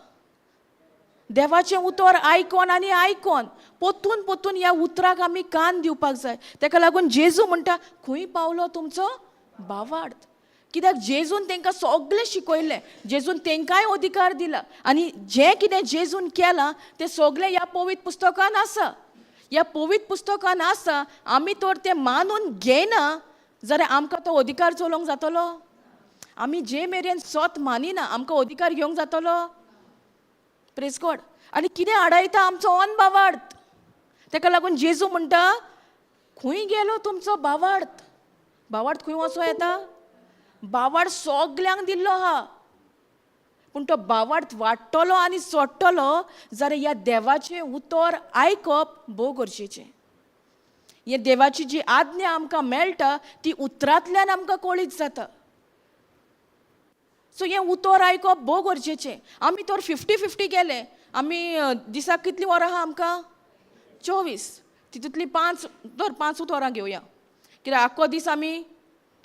देवाचें उतर आयकोन आनी आयकोन पोत्तून पोत्तून ह्या उतराक आमी कान दिवपाक जाय. ताका लागून जेजू म्हणटा खंय पावलो तुमचो भावार्थ? कित्याक जेजून तांकां सगळें शिकयलें. जेजून तांकांय अधिकार दिला आनी जें कितें जेजून केलां तें सगळें ह्या पवित्र पुस्तकान आसा. ह्या पवित्र पुस्तकान आसा. आमी तर तें मानून घेयना जाल्यार आमकां तो अधिकार चलोवंक जातलो? आमी जे मेरेन सत मानिना आमकां अधिकार घेवंक जातलो? Praise God. आनी कितें आडायता आमचो ऑन भावार्थ? ताका लागून जेजू म्हणटा खंय गेलो तुमचो भावार्थ? भावार्थ खंय वचो येता? भावार्थ सगल्यांक दिल्लो आहा. पूण तो भावार्थ वाडटलो आनी सोडटलो जाल्यार ह्या देवाचें उतर आयकप भोव गरजेचें. हे देवाची जी आज्ञा आमकां मेळटा ती उतरांतल्यान आमकां कळीत जाता. सो हें उतर आयकप भोव गरजेचें. आमी तर 50-50 केलें. आमी दिसाक कितलीं वरां आहा आमकां? 24. तितूंतलीं 5 वरां घेवया. कित्याक आख्खो दीस आमी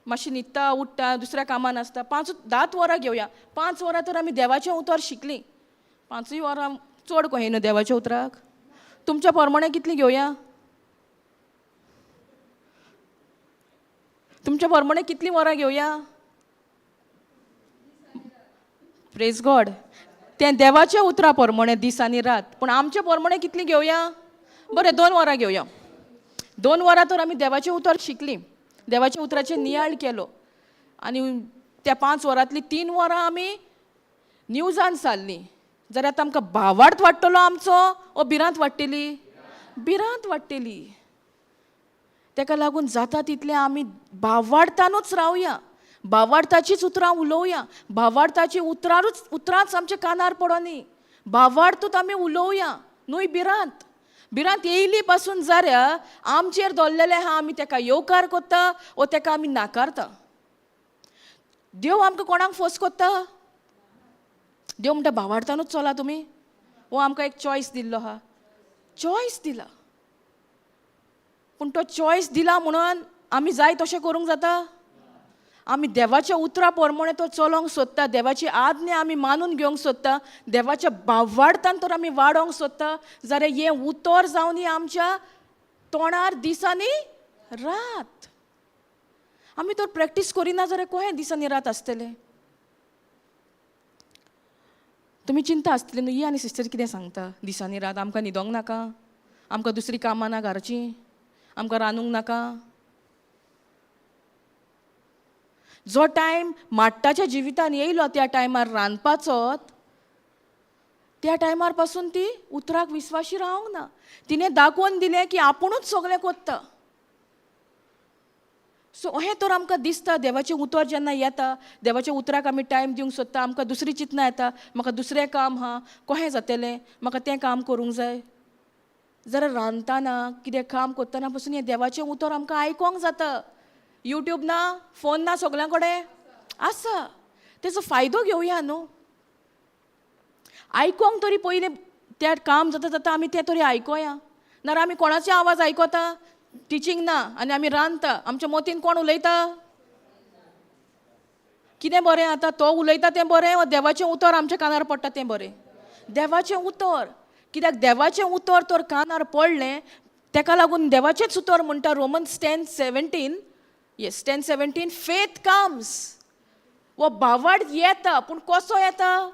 मातशें न्हिदता उठ्ठा दुसऱ्या कामान आसता. 10 वरां घेवया. 5 वरां तर आमी देवाचें उतर शिकलीं. 5 वरां चड कहें न्हू देवाच्या उतराक. तुमच्या प्रमाणें कितलीं घेवया? तुमच्या प्रमाणें कितलीं वरां घेवया? Praise God. तें देवाच्या उतरा प्रमाणें दीस आनी रात. पूण आमच्या प्रमाणें कितलीं घेवया? बरें 2 वरां घेवया. 2 वरां तर आमी देवाचें उतर शिकलीं. देवाच्या उतराचेर नियाळ केलो. आनी त्या 5 वरांतलीं 3 वरां आमी न्यूजान सारलीं. जाल्यार आतां आमकां भावार्थ वाडटलो आमचो ओ भिरांत वाडटली? भिरांत वाडटली. ताका लागून जाता तितलें आमी भावार्थानूच रावया. भावार्थाचीच उतरां उलोवया. भावार्थाची उतरांच आमच्या कानार पडोनी. भावार्थूच आमी उलोवया न्हय भिरांत. भिरांत येयली पासून जाल्यार आमचेर दवरलेलें आहा आमी ताका येवकार कोत्ता ओ ताका आमी नाकारता. देव आमकां कोणाक फोर्स कोत्ता? देव म्हणटा भावार्थानूच चला तुमी. वो आमकां एक चॉयस दिल्लो आहा. चॉयस दिला. पूण तो चॉयस दिला म्हणून आमी जाय तशें करूंक जाता? आमी देवाच्या उतरा प्रमाणें तो चलोंक सोदता. देवाची आज्ञा आमी मानून घेवंक सोदता. देवाच्या भावार्थान तर आमी वाडोंक सोदता जाल्यार हें उतर जावन आमच्या तोंडार दीस आनी रात. आमी तर प्रॅक्टीस करिना जाल्यार कशें दीस आनी रात आसतलें? तुमी चिंता आसतलें न्हू ही आनी सिस्टर कितें सांगता दीस आनी रात? आमकां न्हिदोंक नाका? आमकां दुसरीं कामां ना घराचीं? आमकां रांदूंक नाका? जो टायम माट्टाच्या जिवितान येयलो त्या टायमार रांदपाचो त्या टायमार पासून ती उतराक विस्वाशी रावंक ना. तिणें दाखोवन दिलें की आपुणूच सगळें कोत्ता. सो अहें तर आमकां दिसता देवाचें उतर जेन्ना येता देवाच्या उतराक आमी टायम दिवंक सोदता. आमकां दुसरी चिंतना येता म्हाका दुसरें काम आहा कशें जातलें म्हाका तें काम करूंक जाय. जाल्यार रांदतना कितें काम करतना पासून हें देवाचें उतर आमकां आयकोंक जाता. यूट्यूब ना फोन ना सगळ्यां कडेन आसा. तेजो फायदो घेवया न्हू. आयकोंक तरी पयलीं तें काम जाता जाता आमी तें तरी आयकोया. नाल्यार आमी कोणाचे आवाज आयकोता? टिचींग ना आनी आमी रांदता. आमच्या मोतीन कोण उलयता? कितें बरें आतां? तो उलयता तें बरें वा देवाचें उतर आमच्या कानार पडटा तें बरें? देवाचें उतर. कित्याक देवाचें उतर तर कानार पडलें ताका लागून देवाचेच उतर म्हणटा रोमन्स 10:17 येस 10:17 फेथ कम्स वो बावड येता पूण कसो येता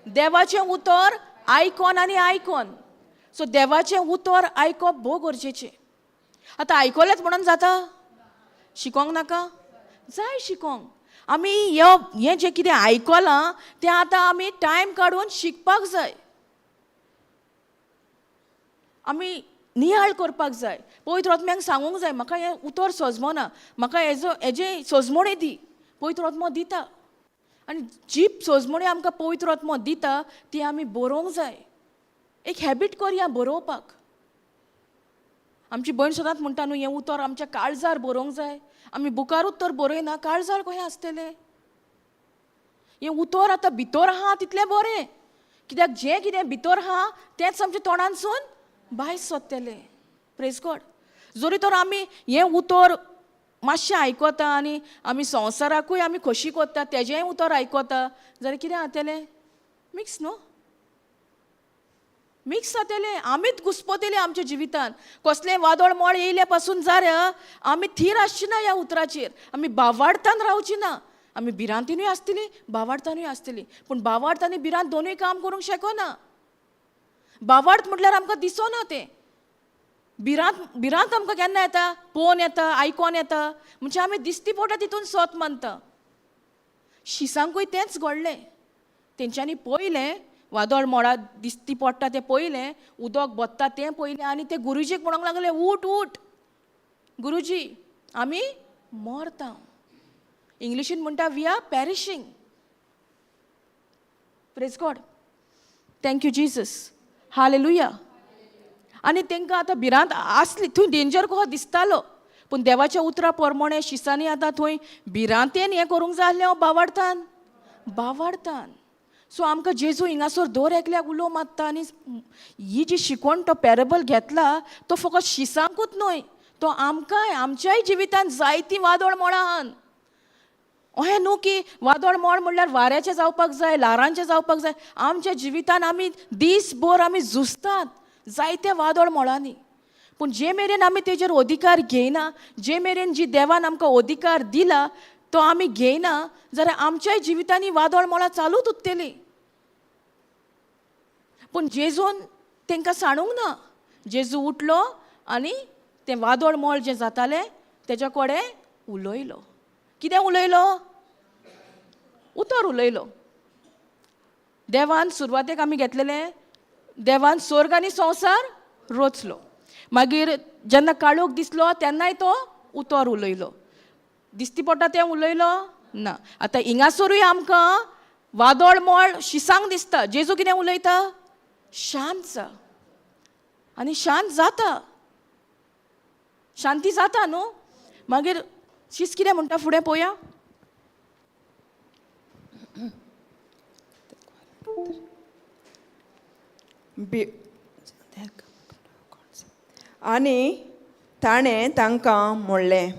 देवाचें उतर आयकोन आनी आयकोन सो देवाचें उतर आयकप भोव गरजेचें आतां आयकलेंच म्हणून जाता शिकोंक नाका जाय शिकोंक आमी हें जें कितें आयकलां तें आतां आमी टायम काडून शिकपाक जाय आमी नियाळ करपाक जाय पवित्र आत्म्याक सांगूंक जाय म्हाका हें उतर सजमना म्हाका हेजे सजमोणी दी पवित्र आत्मो दिता आनी जी सजमोणी आमकां पवित्र आत्मो दिता ती आमी बरोवंक जाय एक हॅबीट करया बरोवपाक आमची भयण सदांच म्हणटा न्हू हें उतर आमच्या काळजार बरोवंक जाय आमी बुकारूच तर बरयना काळजार कशें आसतलें हें उतर आतां भितर आहा तितलें बरें कित्याक जें कितें भितर आहा तेंच आमच्या तोंडांतसून भायर सरतलें प्रेज गॉड जरी तर आमी हें उतर मातशें आयकता आनी आमी संवसाराकूय आमी खोशी कोत्ता तेजेंय उतर आयकता जाल्यार कितें जातलें मिक्स न्हू मिक्स जातलें आमीच घुस्पतलीं आमच्या जिवितान कसलें वादळ मोड येयले पासून जाल्यार आमी थीर आसची ना ह्या उतराचेर आमी बावाडतान रावची ना आमी भिरांतीनूय आसतलीं बावाडतानूय आसतलीं पूण बावाडत आनी भिरांत दोनूय काम करूंक शकना बावार्थ म्हटल्यार आमकां दिसना तें भिरांत आमकां केन्ना येता पळोवन येता आयकोन येता म्हणजे आमी दिसती पोटा तितून सत मानता शिसांकूय तेंच घडलें तेंच्यांनी पयलें वादळ मोडा दिसती पडटा तें पयलें उदक बत्ता तें पयलें आनी ते गुरुजीक म्हणूंक लागले उठ उठ गुरुजी आमी मरता इंग्लिशीन म्हणटा we are perishing praise God thank you Jesus hallelujah आनी तांकां आतां भिरांत आसली थंय डेंजर कसो दिसतालो पूण देवाच्या उतरा प्रमाणे शिसांनी आतां थंय भिरांतेन हें करूंक जाय आसलें बावाडतान सो आमकां जेजू हिंगासर दर एकल्याक उलो मारता आनी ही जी शिकवण तो पॅरेबल घेतला तो फकत शिसांकूच न्हय तो आमकांय आमच्याय जिवितांत जायतीं वादळ मोडां आहान अहें न्हू की वादळ मोड म्हणल्यार वाऱ्याचें जावपाक जाय ल्हारांचें जावपाक जाय आमच्या जिवितान आमी दीसभर आमी झुजतात जायत्या वादळ मोडांनी पूण जे मेरेन आमी तेजेर अधिकार घेयना जे मेरेन जी देवान आमकां अधिकार दिला तो आमी घेयना जाल्यार आमच्याय जिवितांनी वादळ मोडां चालूच उरतलीं पूण जेजून तांकां सांडूंक ना जेजू उठलो आनी तें वादळ मोड जें जातालें तेज्या कडेन उलयलो कितें उलयलो उतर उलयलो देवान सुरवातेक आमी घेतलेलें देवान स्वर्ग आनी संवसार रचलो मागीर जेन्ना काळोख दिसलो तेन्नाय तो उतर उलयलो दिसती पडटा तें उलयलो ना आतां हिंगासरूय आमकां वादळ मोड शिसांक दिसता जेजू कितें उलयता शांत जा आनी शांत जाता शांती जाता न्हू मागीर शीस कितें म्हणटा फुडें पळोवया आनी ताणें तांकां म्हणलें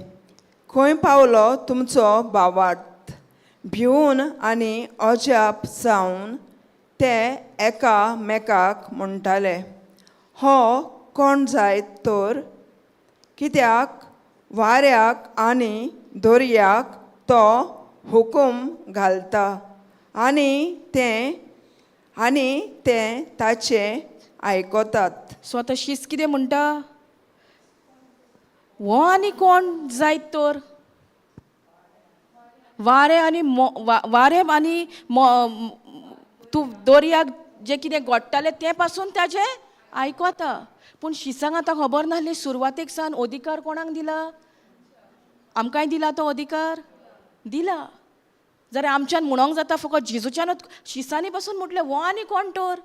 खंय पावलो तुमचो बावार्थ भिवून आनी अजाप जावन ते एकामेकाक म्हणटाले हो कोण जायत तर कित्याक वाऱ्याक आनी दर्याक तो हुकूम घालता आनी ते ताचे आयकतात सो आतां शीस कितें म्हणटा हो आनी कोण जायत तर वारें आनी तूं दर्याक जें कितें घडटालें तें पासून ताजें आयकता पूण शिसांक आतां खबर नासली सुरवातेक सावन अधिकार कोणाक दिला आमकांय दिला तो अधिकार दिला जाल्यार आमच्यान म्हणोंक जाता फकत जेजूच्यानूच शिसांनी पासून म्हटलें हो आनी कोण तर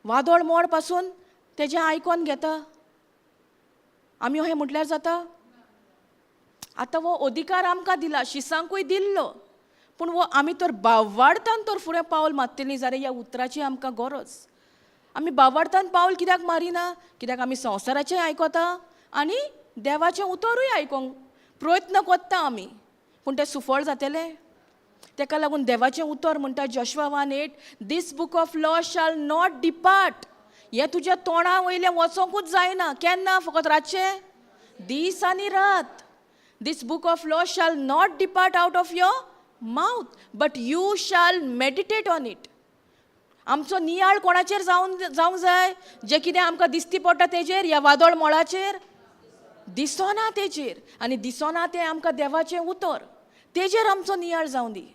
वादळ मोड पासून तेजें आयकोन घेता आमी अहें म्हटल्यार जाता आतां हो अधिकार आमकां दिला शिसांकूय दिल्लो पूण वो आमी तर बावाडतान तर फुडें पावल मारतलीं जाल्यार ह्या उतराची आमकां गरज आमी बावाडतान पावल कित्याक मारिना कित्याक आमी संवसाराचें आयकता आनी देवाचें उतरूय आयकोंक प्रयत्न कोत्ता आमी पूण तें सुफळ जातलें ताका लागून देवाचें उतर म्हणटा Joshua 1:8 this book of law shall not depart हें तुज्या तोंडा वयलें वचोंकूच जायना. केन्ना? फकत रातचे, दीस आनी रात. This book of law shall not depart out of your mouth, but you shall meditate on it. आमचो नियाळ कोणाचेर जावंक जाय? जे कितें आमकां दिसती पडटा तेजेर, ह्या वादळ मोळाचेर दिसना तेजेर. आनी दिसना तें आमकां देवाचें उतर, तेजेर आमचो नियाळ जावं दी.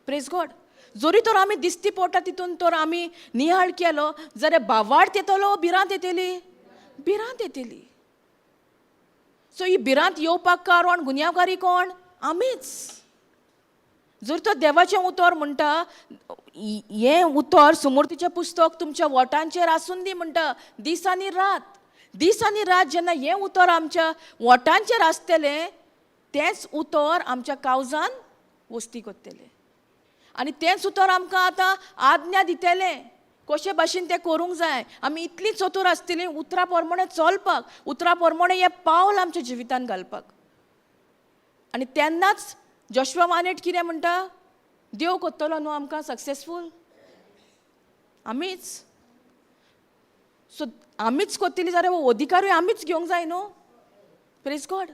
Praise God. जोरी तर आमी दिसती पडटा तितून तर आमी नियाळ केलो जाल्यार बावार्थ येतलो, भिरांत येतली? भिरांत येतली. सो ही भिरांत येवपाक कारण, गुन्यांवकारी कोण? आमीच. जर तो देवाचें उतर म्हणटा, हें उतर सुमृतीचें पुस्तक तुमच्या ओठांचेर आसून दी म्हणटा दीस आनी रात. दीस आनी रात जेन्ना हें उतर आमच्या ओठांचेर आसतलें, तेंच उतर आमच्या काळजान वस्ती करतलें. आनी तेंच उतर आमकां आतां आज्ञा दितलें कशे भाशेन तें करूंक जाय. आमी इतलीं चतूर आसतलीं उतरा प्रमाणे चलपाक, उतरा प्रमाणे हें पावल आमच्या जिवितान घालपाक. आनी तेन्नाच जोशुआ 1:8 कितें म्हणटा? देव करतलो न्हू आमकां सक्सेसफूल. आमीच. सो आमीच करतलीं जाल्यार हो अधिकारूय आमीच घेवंक जाय न्हू. Praise God.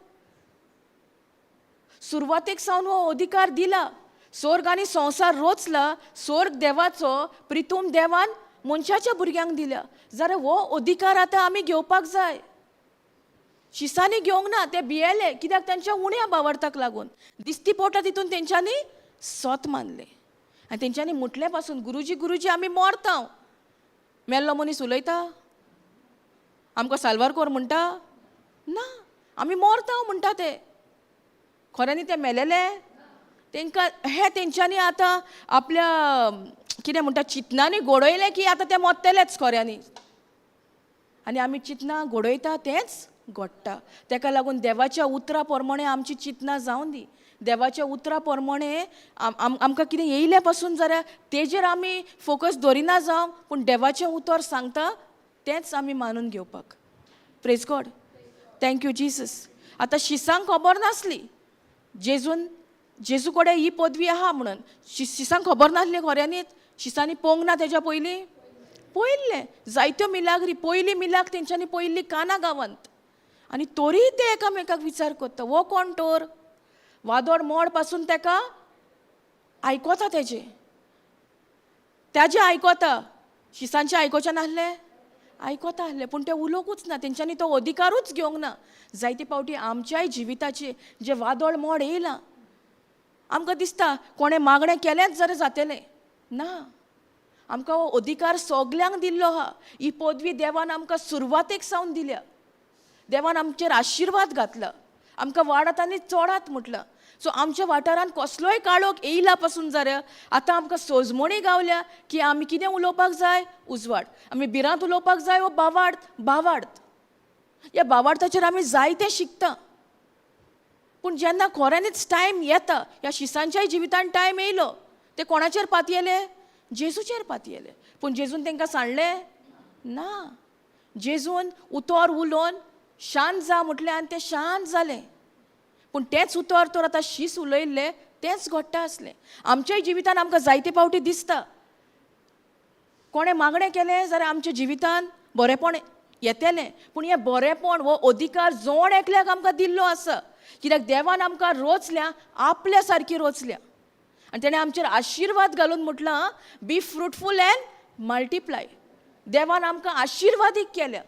सुरवातेक सावन हो अधिकार दिला. स्वर्ग आनी संवसार रचला, स्वर्ग देवाचो, प्रितूम देवान मनशाच्या भुरग्यांक दिल्या. जाल्यार हो अधिकार आतां आमी घेवपाक जाय. शिसांनी घेवंक ना, ते भियेले. कित्याक? तांच्या उण्या बावार्थाक लागून. दिसती पडटा तितून तेंच्यांनी सोत मानले. आनी तेंच्यांनी म्हटले पासून गुरुजी गुरुजी आमी मरता. मेल्लो मनीस उलयता? आमकां साल्वार कोर म्हणटा? ना, आमी मरता म्हणटा ते. खऱ्यांनी ते मेलेले? तांकां हे तेंच्यांनी आतां आपल्या कितें म्हणटा चिंतनांनी घडयलें की आतां ते मरतलेच खऱ्यांनी. आनी आमी चिंतना घडयता तेंच घडटा. ताका लागून देवाच्या उतरा प्रमाणे आमची चिंतना जावं दी. देवाच्या उतरा प्रमाणे आमकां कितें येयले पासून जाल्यार तेजेर आमी फोकस दवरिना जावं, पूण देवाचें उतर सांगता तेंच आमी मानून घेवपाक. Praise God. Thank you Jesus. आतां शिसांक खबर नासली जेजू कडेन ही पदवी आहा म्हणून. शिसांक खबर नासलें खऱ्यांनीच. शिसांनी पळोवंक ना तेज्या पयलीं? पळयल्लें. जायत्यो मिलाग्री, पयली मिलाक तेंच्यांनी पळयल्ली काना गांवांत. आनी तोरीय ते एकामेकाक विचार करता, हो कोण तर? वादळ मोड पासून ताका आयकोता ताजें आयकोता. शिसांचें आयकोचें नासलें? आयकोता आसलें, पूण ते उलोवंकूच ना. तेंच्यांनी तो अधिकारूच घेवंक ना. जायते फावटी आमच्याय जिविताचे जे वादळ मोड येयलां, आमकां दिसता कोणें मागणें केलेंच जाल्यार जातलें. ना, आमकां हो अधिकार सगल्यांक दिल्लो आहा. ही पदवी देवान आमकां सुरवातेक सावन दिल्या. देवान आमचेर आशिर्वाद घातला. आमकां वाडत आनी चोडात म्हटलां. सो आमच्या वाठारांत कसलोय काळोख येयला पासून जाल्यार आतां आमकां सोजमणी गावल्या की आमी कितें उलोवपाक जाय? उजवाड. आमी भिरांत उलोवपाक जाय वो बावार्थ. ह्या बावार्थाचेर आमी जायतें शिकता. पूण जेन्ना खऱ्यांनीच टायम येता, ह्या शिसांच्याय जिवितान टायम येयलो, ते कोणाचेर पातयेले? जेजूचेर पातयेले. पूण जेजून तांकां सांडलें? ना. जेजून उतर उलोवन शांत जा म्हटलें आनी ते शांत जाले. पूण तेंच उतर तर आतां शीस उलयल्लें तेंच घडटा आसलें. आमच्याय जिवितान आमकां जायते फावटी दिसता कोणें मागणें केलें जाल्यार आमच्या जिवितान बरेंपण येतलें. पूण हें बरेंपण हो अधिकार जोण एकल्याक आमकां दिल्लो आसा. कित्याक देवान आमकां रोचल्या, आपल्या सारकी रोचल्या. आनी तेणें आमचेर आशिर्वाद घालून म्हटलां, बी फ्रुटफूल एंड मल्टिप्लाय. देवान आमकां आशिर्वादीक केल्या.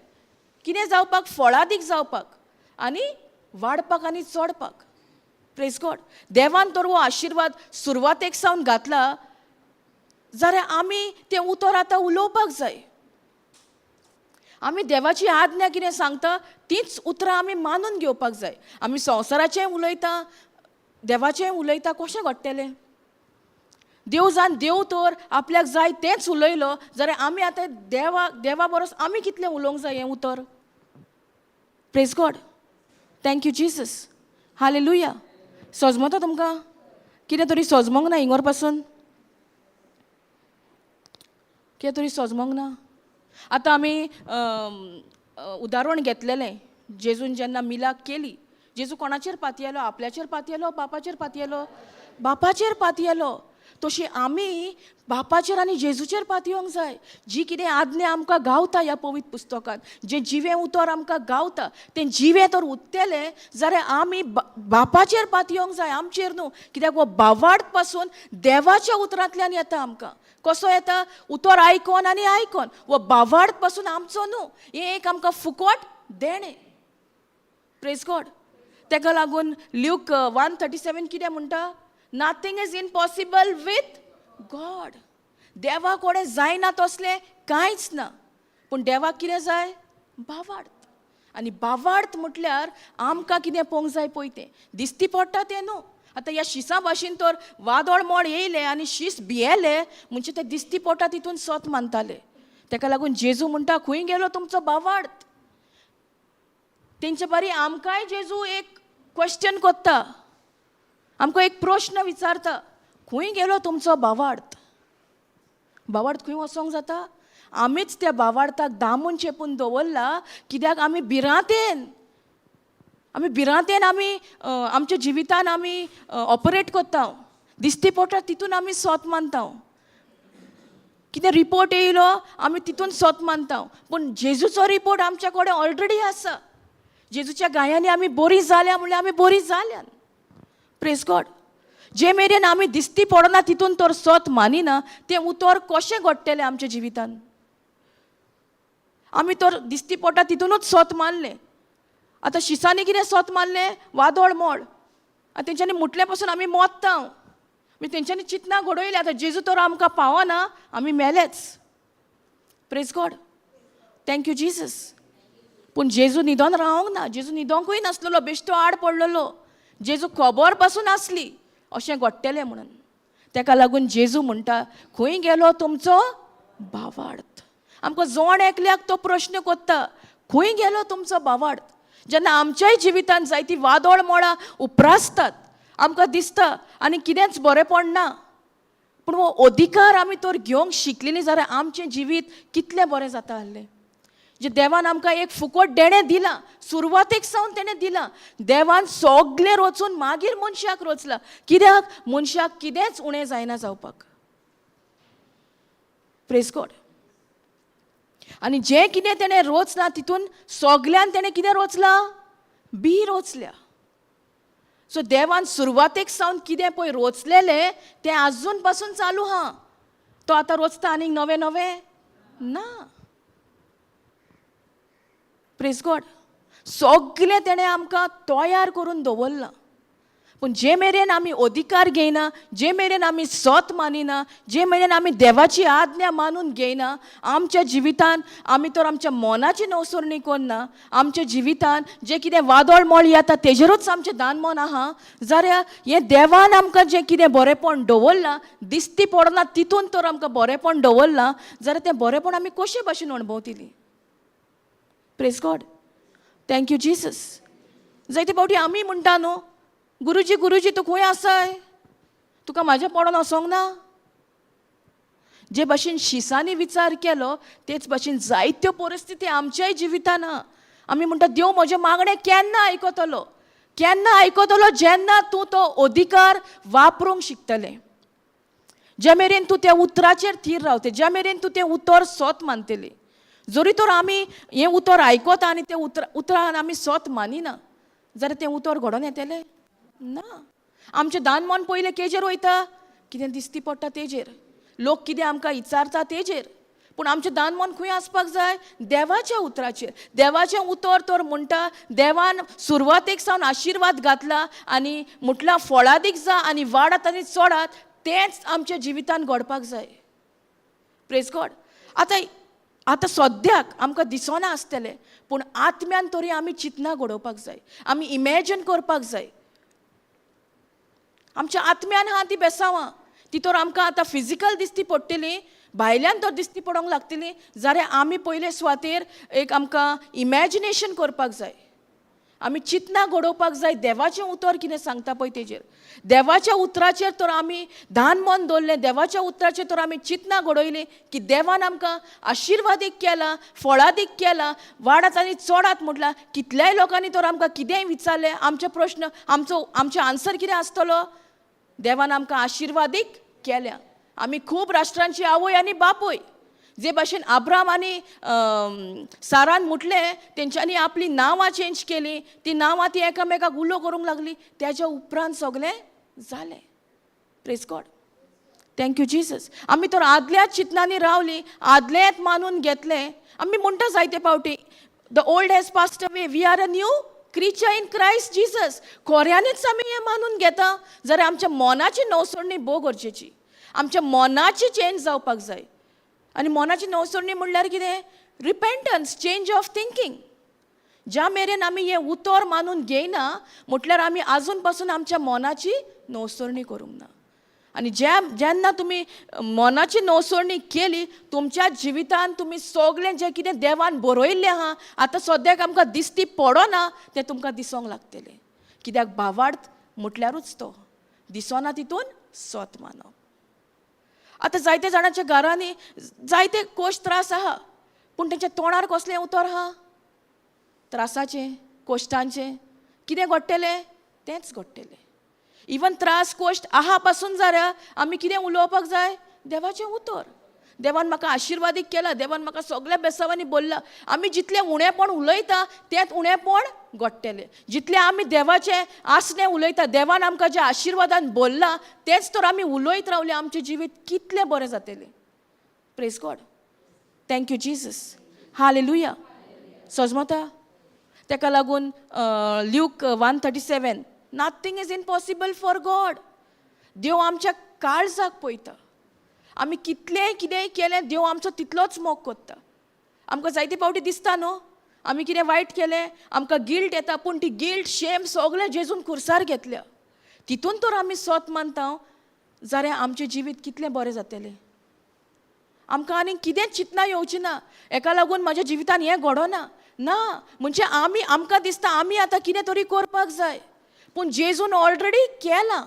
कितें जावपाक? फळादीक जावपाक आनी वाडपाक आनी चडपाक. Praise God. देवान तर हो आशिर्वाद सुरवातेक सावन घातला जाल्यार आमी तें उतर आतां उलोवपाक जाय. आमी देवाची आज्ञा कितें सांगता तीच उतरां आमी मानून घेवपाक जाय. आमी संवसाराचें उलयता, देवाचें उलयता, कशें घडटलें? देव तर आपल्याक जाय तेंच उलयलो जाल्यार आमी आतां देवा बरोस आमी कितलें उलोवंक जाय हें उतर? Praise God. Thank you Jesus. Hallelujah. सजमता तुमकां? कितें तरी सजमोंक ना हिंगोर पासून? कितें तरी सजमोंक ना? आतां आमी उदाहरण घेतलेलें. जेजून जेन्ना मिलाक केली, जेजू कोणाचेर पातयेलो? आपल्याचेर पातयेलो? बापाचेर पातयेलो? बापाचेर पातयेलो. तशी आमी बापाचेर आनी जेजूचेर पातयोंक जाय. जी कितें आज्ञा आमकां गावता ह्या पवित्र पुस्तकांत, जें जिवें उतर आमकां गावता, तें जिवें तर उत्तेलें जाल्यार आमी बापाचेर पातयोंक जाय, आमचेर न्हू. कित्याक हो बावार्थ पासून देवाच्या उतरांतल्यान येता आमकां. कसो येता? उतर आयकोन आनी आयकोन. हो बावार्थ पासून आमचो न्हू, हें एक आमकां फुकट देणें. Praise God. तेका लागून ल्यूक 1:37 कितें म्हणटा? Nothing is impossible with God. देवा कोणें जायना तसलें कांयच ना. पूण देवाक कितें जाय? बावार्थ. आनी बावार्थ म्हटल्यार आमकां कितें पळोवंक जाय पळय तें. दिसती पडटा तें न्हू. आतां ह्या शिसा भाशेन तर वादळ मोड येयलें आनी शीस भियेलें म्हणजे तें दिसती पडटा तितून सत मानताले. तेका लागून जेजू म्हणटा, खंय गेलो तुमचो बावार्थ? तेंचे बारी आमकांय जेजू एक क्वेश्चन कोत्ता, आमकां एक प्रश्न विचारता, खंय गेलो तुमचो बावार्थ? बावार्थ खंय वचोंक जाता? आमीच त्या बावार्थाक दामून चेपून दवरला. कित्याक आमी भिरांतेन आमी आमच्या जिवितान आमी ऑपरेट कोत्ता. दिसती पडटा तितून आमी सत मानता. कितें रिपोर्ट येयलो आमी तितून सत मानता. पूण जेजूचो रिपोर्ट आमच्या कडेन ऑलरेडी आसा. जेजूच्या गायांनी आमी बरीं जाल्या म्हणल्यार आमी बरीं जाल्यान. Praise God. जे मेरेन आमी दिसती पडना तितून तर सत मानिना, तें उतर कशें घडटलें आमच्या जिवितान? आमी तर दिसती पडटा तितूनच सत मानलें. आतां शिसांनी कितें सत मानलें? वादळ मोड. आनी तेंच्यांनी म्हटले पासून आमी मोत्ता. म्हणजे तेंच्यांनी चिंतना घडयलें. आतां जेजू तर आमकां पावना, आमी मेलेच. Praise God. Thank you Jesus. पूण जेजू न्हिदोन रावंक ना. जेजू न्हिदोंकूय नासलेलो, बेश्टो आड पडलेलो. जेजू खबर पासून आसली अशें घडटलें म्हणून. तेका लागून जेजू म्हणटा, खंय गेलो तुमचो बावार्थ? आमकां जोण एकल्याक तो प्रश्न कोत्ता, खंय गेलो तुमचो बावार्थ? जेन्ना आमच्याय जिवितान जायतीं वादळ मोडां उप्रासतात, आमकां दिसता आनी कितेंच बरें पडना. पूण हो अधिकार आमी तर घेवंक शिकलेलीं जाल्यार आमचें जिवीत कितलें बरें जाता आसलें. जे देवान आमकां एक फुकट देणें दिलां, सुरवातेक सावन तेणें दिलां. देवान सगळें रचून मागीर मनशाक रचलां. कित्याक? मनशाक कितेंच उणें जायना जावपाक. Praise God. आनी जें कितें तेणें रचलां तितून सगळ्यान तेणें कितें रचलां? बी रचल्या. सो देवान सुरवातेक सावन कितें पळय रचलेलें तें आजून पासून चालू आहा. तो आतां रचता आनीक नवें नवें ना. Praise God. सगळें तेणें आमकां तयार करून दवरलां. पूण जे मेरेन आमी अधिकार घेयना, जे मेरेन आमी सत मानिना, जे मेरेन आमी देवाची आज्ञा मानून घेयना, आमच्या जिवितान आमी तर आमच्या मनाची नवसरणी करना. आमच्या जिवितान जें कितें वादळ मोळ येता तेजेरूच आमचें दानमन आहा. जाल्यार हें देवान आमकां जें कितें बरेंपण दवरलां, दिसती पडना तितून तर आमकां बरेंपण दवरलां, जाल्यार तें बरेंपण आमी कशे भाशेन अणभवतलीं? Praise God. Thank you Jesus. जायते फावटी आमी म्हणटा न्हू, गुरुजी गुरुजी तूं खंय आसाय? तुका म्हाजें पडोन वसोंक ना? जे भाशेन शिसांनी विचार केलो तेच भाशेन जायत्यो परिस्थिती आमच्याय जिवितान आहा. आमी म्हणटा देव म्हजें मागणें केन्ना आयकतलो? केन्ना आयकतलो? जेन्ना तूं तो अधिकार वापरूंक शिकतलें. जे मेरेन तूं त्या उतराचेर थीर रावतलें, ज्या मेरेन तूं तें उतर सत मानतली. जरी तर आमी हें उतर आयकता आनी तें उतरान आमी सत मानिना, जाल्यार तें उतर घडोवन येतलें ना. आमचें दानमन पयलें केजेर वयता? कितें दिसती पडटा तेजेर. लोक कितें आमकां विचारता तेजेर. पूण आमचें दानमन खंय आसपाक जाय? देवाच्या उतराचेर. देवाचें उतर तर म्हणटा, देवान सुरवातेक सावन आशिर्वाद घातला आनी म्हटलां फळादीक जा आनी वाडात आनी चडात. तेंच आमच्या जिवितान घडपाक जाय. Praise God. आतां सद्याक आमकां दिसना आसतलें, पूण आत्म्यान तरी आमी चिंतना घडोवपाक जाय. आमी इमॅजिन करपाक जाय. आमच्या आत्म्यान आहा ती बेसांवां. ती तर आमकां आतां फिजिकल दिसती पडटलीं, भायल्यान तर दिसती पडोंक लागतलीं, जाल्यार आमी पयले सुवातेर एक आमकां इमॅजिनेशन करपाक जाय. आमी चिंतना घडोवपाक जाय देवाचें उतर कितें सांगता पळय तेजेर. देवाच्या उतराचेर तर आमी धान मन दवरलें, देवाच्या उतराचेर तर आमी चिंतना घडयली की देवान आमकां आशिर्वादीक केलां, फळादीक केलां, वाडात आनी चडात म्हटलां. कितल्याय लोकांनी तर आमकां कितेंय विचारलें, आमचे प्रश्न आमचो आन्सर कितें आसतलो? देवान आमकां आशिर्वादीक केल्या. आमी खूब राष्ट्रांची आवय आनी बापूय. जे भाशेन अब्राम आनी सारान म्हटलें तेंच्यांनी आपली नांवां चेंज केली, ती नांवां ती एकामेकाक उलो करूंक लागली, तेज्या उपरांत सगळें जालें. Praise God. Thank you Jesus. आमी तर आदल्याच चिंतनांनी रावली, आदलेंच मानून घेतलें. आमी म्हणटा जायते फावटी the old has passed away, we are a new creature in Christ Jesus. खऱ्यांनीच आमी हें मानून घेता जाल्यार आमच्या मोनाची नवसोडणी भोव गरजेची. आमच्या मोनाची चेंज जावपाक जाय. आनी मोनाची नवसोडणी म्हणल्यार कितें? रिपेंटन्स, चेंज ऑफ थिंकींग. ज्या मेरेन आमी हें उतर मानून घेयना म्हटल्यार आमी आजून पासून आमच्या मोनाची नवसोडणी करूंक ना. आनी जेन्ना तुमी मोनाची नवसोडणी केली, तुमच्या जिवितान तुमी सगळें जें कितें देवान बरयल्लें आहा, आतां सद्याक आमकां दिसती पडना, तें तुमकां दिसोंक लागतलें. कित्याक भावार्थ म्हटल्यारूच तो दिसना तितून सोत मानप. आतां जायते जाणांच्या घरांनी जायते कोश त्रास आहा, पूण तेंच्या तोंडार कसलें उतर आहा? त्रासाचें, कोश्टांचें. कितें घडटलें? तेंच घडटलें. इवन त्रास कोश्ट आहा पासून जाल्यार आमी कितें उलोवपाक जाय? देवाचें उतर. देवान म्हाका आशिर्वादीक केला, देवान म्हाका सगळ्या बेसावांनी बोल्ला. आमी जितलें उणेंपण उलयता तेंच उणेंपण घडटलें. जितलें आमी देवाचें आसनें उलयता, देवान आमकां ज्या आशिर्वादान बोल्ला तेंच तर आमी उलयत रावलें, आमचें जिवीत कितलें बरें जातलें. Praise God. Thank you Jesus. Hallelujah. सजमता. तेका लागून Luke 1:37, nothing is impossible for God. देव आमच्या काळजाक पळयता. आमी कितलेंय कितेंय केलें, देव आमचो तितलोच मोग कोत्ता. आमकां जायते फावटी दिसता न्हू, आमी कितें वायट केलें, आमकां गिल्ट येता, पूण ती गिल्ट, शेम सगळें जेजून खुर्सार घेतल्या. तितून तर आमी सोत मानता जाल्यार आमचें जिवीत कितलें बरें जातलें. आमकां आनीक कितेंच चिंतना येवची ना, हेका लागून म्हाज्या जिवितान हें घडोना ना. म्हणजे आमकां दिसता आमी आतां कितें तरी करपाक जाय, पूण जेजून ऑलरेडी केलां.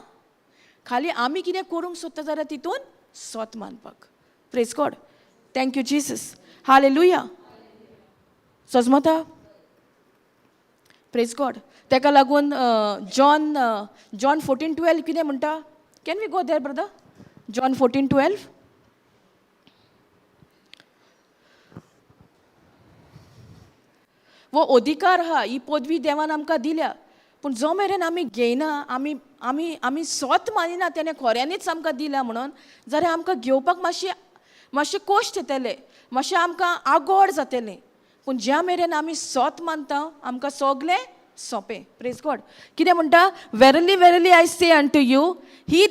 खाली आमी कितें करूंक सोदता जाल्यार तितून सोत मानपाक. Praise God. Thank you Jesus. Hallelujah. सजमता. Praise God. तेका लागून जॉन 14:12 कितें म्हणटा? Can we go there brother? John 14:12. वो अधिकार हा, ही पदवी देवान आमकां दिल्या, पूण जो मेरेन आमी घेयना, आमी सोत मानिना तेणें खऱ्यांनीच आमकां दिला म्हणून, जाल्यार आमकां घेवपाक मातशें कोश्ट येतले, मातशें आमकां आगोड जातलें. पूण ज्या मेरेन आमी सोत मानता आमकां सगळें सोंपें. Praise God. कितें म्हणटा? Verily verily I say unto you, he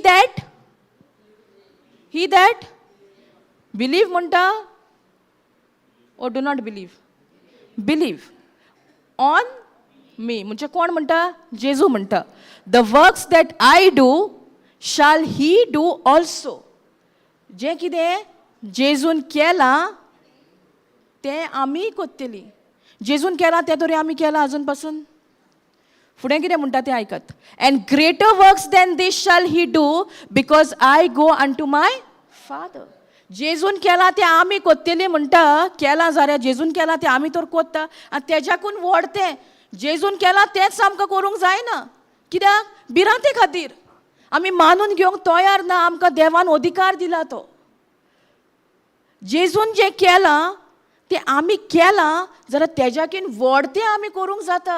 that believe म्हणटा ओ do not believe on me. म्हणजे कोण म्हणटा? जेजू म्हणटा. The works that I do shall he do also. जें कितें जेजून केलां तें आमी कोत्तली. जेजून केलां तें तरी आमी केलां आजून पासून. फुडें कितें म्हणटा तें आयकात. And greater works than these shall he do because I go unto my father. जेजून केलां तें आमी कोत्तली म्हणटा. केलां जाल्यार जेजून केलां तें आमी तर कोत्ता, आनी तेज्याकून व्हड तें जेजून केलां तेंच आमकां करूंक जायना. कित्याक? भिरांते खातीर. आमी मानून घेवंक तयार ना, आमकां देवान अधिकार दिला तो. जेजून जें केलां तें आमी केलां जाल्यार तेज्याकीन व्हड तें आमी करूंक जाता.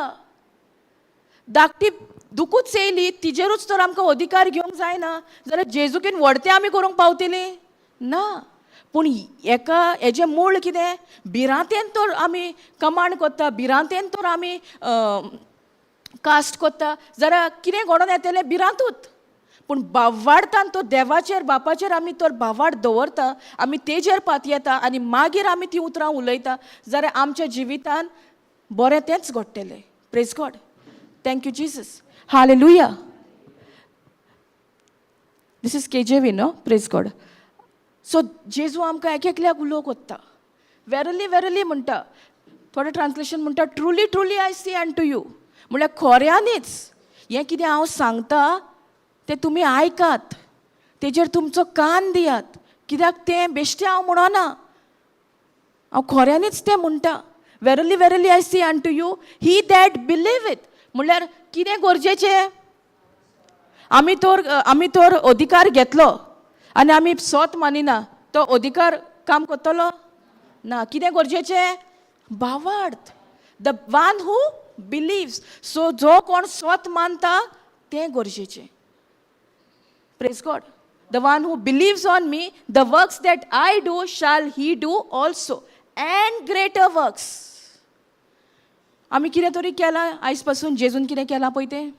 धाकटी दुकूच येयली तिजेरूच तर आमकां अधिकार घेवंक जायना जाल्यार जेजूकीन व्हड तें आमी करूंक पावतलीं ना. पूण हेजें मूळ कितें? भिरांतेन तर आमी कमांड कोत्ता, भिरांतेन तर आमी कास्ट कोत्ता जाल्यार कितें घडोवन येतलें? भिरांतूच. पूण भावार्थान तो देवाचेर बापाचेर आमी तर भावार्थ दवरता, आमी तेजेर पातयेता आनी मागीर आमी ती उतरां उलयता जाल्यार आमच्या जिवितान बरें तेंच घडटलें. Praise God. Thank you Jesus. Hallelujah. This is KJV न्हू? Praise God. सो जेजू आमकां एकल्याक उलो कोत्ता. वेरली वेरली म्हणटा. थोडें ट्रान्सलेशन म्हणटा truly truly I say unto you. म्हळ्यार खऱ्यांनीच हें कितें हांव सांगता तें तुमी आयकात, तेजेर तुमचो कान दियात. कित्याक तें बेश्टें हांव म्हणना, हांव खऱ्यांनीच तें म्हणटा. Verily verily I say unto you he that believe it. म्हळ्यार कितें गरजेचें? आमी तर अधिकार घेतलो, आनी आमी स्वत मानिना तो अधिकार काम करतलो ना. कितें गरजेचें? भावार्थ. The one who believes. So जो कोण स्वत मानता तें गरजेचें. Praise God. The one who believes on me, the works that I do shall he do also, and greater works. आमी कितें तरी केलां आयज पासून. जेजून कितें केलां पळय तें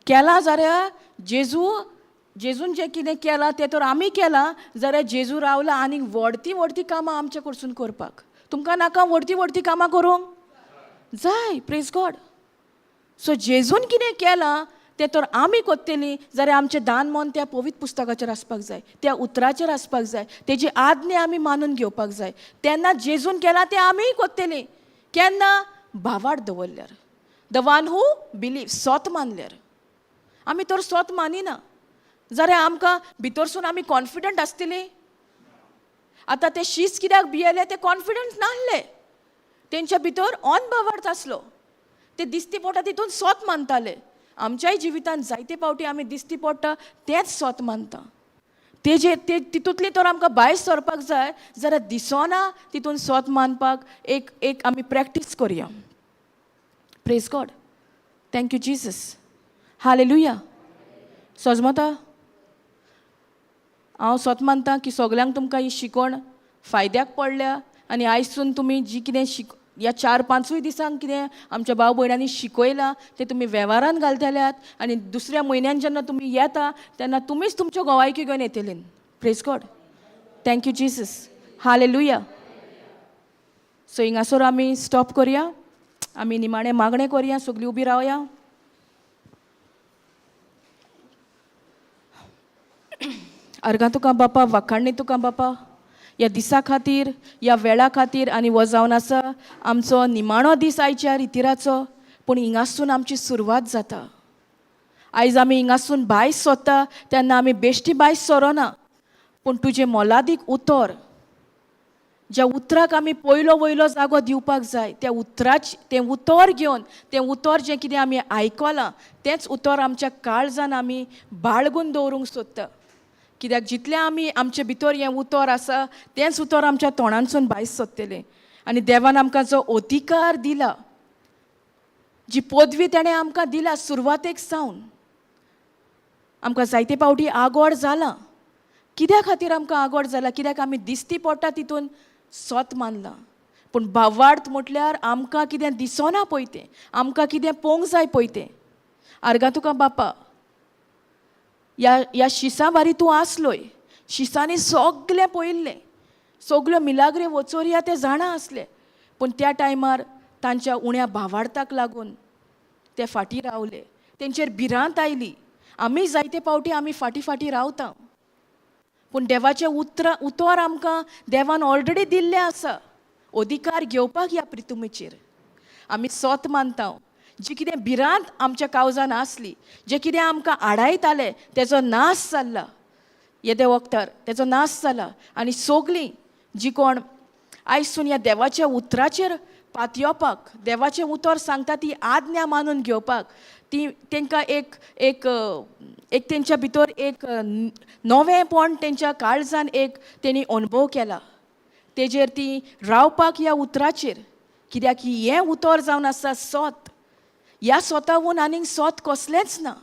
केलां जाल्यार जेजून जें कितें केलां तें तर आमी केलां जाल्यार जेजू रावला आनीक व्हडती कामां आमचे कडसून करपाक. तुमकां नाका व्हडती कामां करूंक जाय. Praise God. सो जेजून कितें केलां तें तर आमी कोत्तेलीं जाल्यार आमचें दान मन त्या पवित्र पुस्तकाचेर आसपाक जाय, त्या उतराचेर आसपाक जाय, तेजी आज्ञा आमी मानून घेवपाक जाय. तेन्ना जेजून केलां तें आमीय कोत्तेलीं. केन्ना? भावार्थ दवरल्यार. The one who believe. स्वत मानल्यार. आमी तर स्वत मानिना जाल्यार आमकां भितरसून आमी कॉन्फिडंट आसतलीं. आतां ते शीस कित्याक भियेले? ते कॉन्फिडंट नासले. तेंच्या भितर भावार्थ आसलो. ते दिसती पडटा तितून स्वत मानताले. आमच्याय जिवितांत जायते फावटी आमी दिसती पडटा तेंच स्वत मानता. तितूंतली तर आमकां भायर सरपाक जाय जाल्यार दिसना तितून स्वत मानपाक एक आमी प्रॅक्टीस करया. Praise God. Thank you Jesus. Hallelujah. सजमता. हांव स्वत मानतां की सगल्यांक तुमकां ही शिकवण फायद्याक पडल्या आनी आयजसून तुमी जी कितें ह्या 4-5 दिसांक कितें आमच्या भाव भयणांनी शिकयलां तें तुमी वेव्हारान घालतल्यात आनी दुसऱ्या म्हयन्यान जेन्ना तुमी येता तेन्ना तुमीच तुमच्यो गोवायकी घेवन येतलीं. Praise God. Thank you Jesus. Hallelujah. So हिंगासोर आमी स्टॉप करया. आमी निमाणें मागणें करया. सगलीं उबी रावया. अर्गां तुका बापा, वाखाणणी तुका बापा ह्या दिसा खातीर, ह्या वेळा खातीर. आनी हो जावन आसा आमचो निमाणो दीस आयच्या रितीराचो. पूण हिंगासून आमची सुरवात जाता. आयज आमी हिंगासून भायर सरता तेन्ना आमी बेश्टी भायर सरोना पूण तुजें मोलादीक उतर, ज्या उतराक आमी वयलो जागो दिवपाक जाय तें उतर घेवन तें उतर जें कितें आमी आयकलां तेंच उतर आमच्या काळजान आमी बाळगून दवरूंक सोदता. कित्याक जितलें आमी आमचे भितर हें उतर आसा तेंच उतर आमच्या तोंडांसून भायर सरतलें. आनी देवान आमकां जो अधिकार दिला, जी पदवी तेणें आमकां दिला सुरवातेक सावन, आमकां जायते फावटी आगोड जाला. कित्या खातीर आमकां आगोड जाला? कित्याक आमी दिसती पडटा तितून स्वत मानलां. पूण भावार्थ म्हटल्यार आमकां कितें दिसना पळय तें, आमकां कितें पळोवंक जाय पळय तें. आर्गां तुका बापा, ह्या शिसा बारी तूं आसलोय. शिसांनी सगलें पळयल्लें, सगल्यो मिलाग्रे वचोरया ते जाणा आसले. पूण त्या टायमार तांच्या उण्या भावार्थाक लागून ते फाटीं रावले. तेंचेर भिरांत आयली. आमी जायते फावटी आमी फाटीं रावता. पूण देवाचें उतर आमकां देवान ऑलरेडी दिल्लें आसा अधिकार घेवपाक ह्या पृथ्वीचेर. आमी स्वत मानता. जी कितें भिरांत आमच्या काळजान आसली, जें कितें आमकां आडायतालें तेजो नाश जाल्ला. येदे वक्तार तेजो नाश जाला. आनी सगलीं जी कोण आयजसून ह्या देवाच्या उतराचेर पातयेवपाक, देवाचें उतर सांगता ती आज्ञा मानून घेवपाक, ती तेंकां एक तेंच्या भितर एक नवेंपण तेंच्या काळजान तेणी अनुभव केला. तेजेर ती रावपाक ह्या उतराचेर. कित्याक हें उतर जावन आसा स्वत. ह्या स्वताहून आनीक स्वत कसलेंच ना.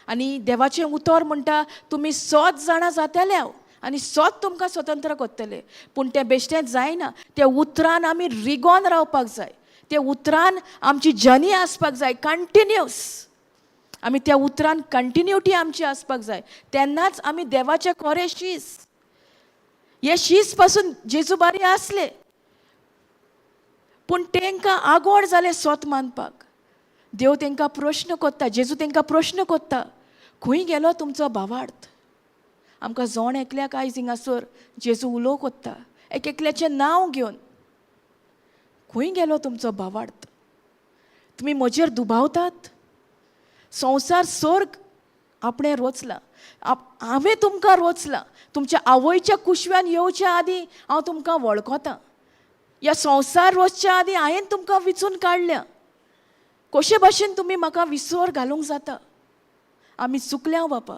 आनी देवाचें उतर म्हणटा तुमी स्वत जाणां जातले आनी स्वत तुमकां स्वतंत्र करतले. पूण तें बेश्टें जायना. त्या उतरान आमी रिगोन रावपाक जाय. त्या उतरान आमची जर्नी आसपाक जाय कंटिन्यूस. आमी त्या उतरान कंटिन्युटी आमची आसपाक जाय. तेन्नाच आमी देवाचे खरे शीस. हे शीस पासून जेजू बारी आसले पूण तेंकां आगोड जालें स्वत मानपाक. देव तेंकां प्रश्न कोत्ता, जेजू तेंकां प्रश्न कोत्ता, खंय गेलो तुमचो भावार्थ? आमकां जोण एकल्याक आयज हिंगासर जेजू उलोव कोत्ता एकल्याचें नांव घेवन. खंय गेलो तुमचो भावार्थ? तुमी म्हजेर दुबावतात. संवसार सर्ग आपणें रोचला. हांवें तुमकां रोचलां. तुमच्या आवयच्या कुशव्यान येवच्या आदीं हांव तुमकां वळखतां. ह्या संवसार रोचच्या आदीं हांवें तुमकां विचून काडल्या. कशे भाशेन तुमी म्हाका विसर घालूंक जाता? आमी चुकल्या बापा.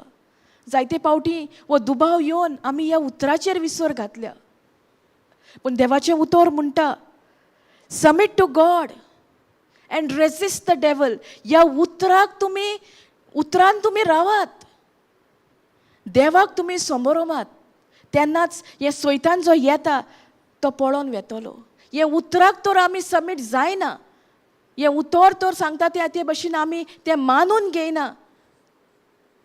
जायते पावटी वो दुबाव येवन आमी ह्या उतराचेर विसर घातल्या. पूण देवाचें उतर म्हणटा, submit to God and resist the devil. ह्या उतरान तुमी रावात, देवाक तुमी समोरमात, तेन्नाच हे सैतान जो येता तो पळोवन वेतलो. हे उतराक तर आमी सबमीट जायना, हे उतर तर सांगता ते भशेन आमी तें मानून घेयना,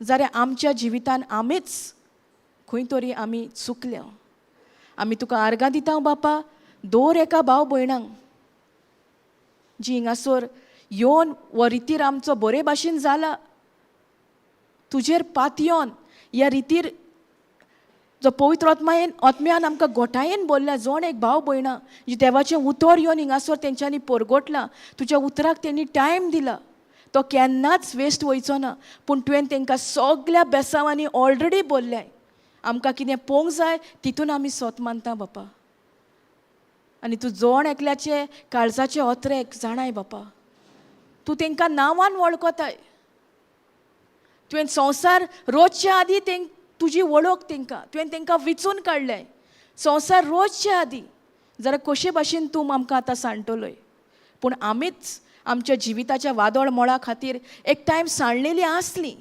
जाल्यार आमच्या जिवितान आमीच खंय तरी आमी चुकल्या. आमी तुका आर्गां दिता बापा. दवर एका भाव भयणांक जी हिंगासोर येवन हो रितीर आमचो बरे भाशेन जाला, तुजेर पातयोन ह्या रितीर जो पवित्र आत्म्यान आमकां गोठायेन बोल्ल्या जोण एक भाव भयणां जी देवाचें उतर येवन हिंगासोर तेंच्यांनी परगोटलां, तुज्या उतराक तेणी टायम दिला, तो केन्नाच वेस्ट वयचो ना. पूण तुवें तेंकां सगल्या बेसांवांनी ऑलरेडी बोल्ल्या, आमकां कितें पळोवंक जाय तितून आमी सोत मानता बापा. आनी तूं जोण एकल्याचे काळजाचे ओत्रेक जाणाय बापा. तूं तेंकां नांवान वळखताय. तुवें संवसार रोजच्या आदीं तुजी वळख तुवें तेंकां विचून काडलें. संवसार रोजच्या आदीं जाल्यार कशे भाशेन तूं आमकां आतां सांडटलोय. पूण आमीच आमच्या जिविताच्या वादळ मोळा खातीर एक टायम सांडलेलीं आसलीं.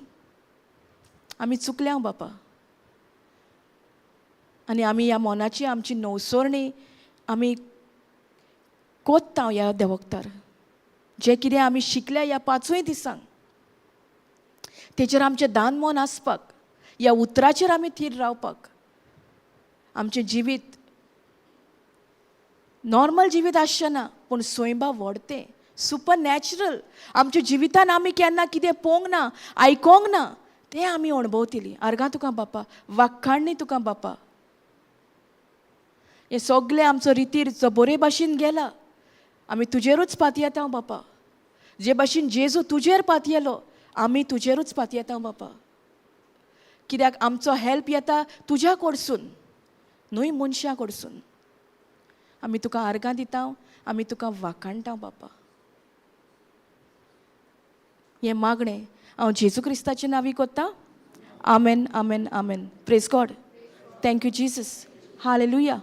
आमी चुकल्या बापा. आनी आमी ह्या मोनाची आमची नवसोरणी आमी कोत्ता ह्या देवक्तार. जें कितें आमी शिकल्या ह्या 5 दिसांक, तेचेर आमचें दान मोन आसपाक, ह्या उतराचेर आमी थीर रावपाक. आमचें जिवीत नॉर्मल जिवीत आसचें ना, पूण स्वयंभा व्हडतें, सुपर नॅचरल. आमच्या जिवितान आमी केन्ना कितें पळोवंक ना, आयकोंक ना, तें आमी अणभवतलीं. आर्गां तुका बापा, वाखाणणी तुका बापा. हे सगळें आमचो रितीर जो बरे भाशेन गेला, आमी तुजेरूच पातयेता बापा. जे भाशेन जेजू तुजेर पातयेलो, आमी तुजेरूच पातयेता बापा. कित्याक आमचो हेल्प येता तुज्या कडसून, न्हय मनशां कडसून. आमी तुका आर्गां दिता, आमी तुका वाखाणटा बापा. हें मागणें हांव जेजू क्रिस्ताच्या नांवी कोत्ता. आमेन, आमेन, आमेन. Praise God. Thank you Jesus. Hallelujah.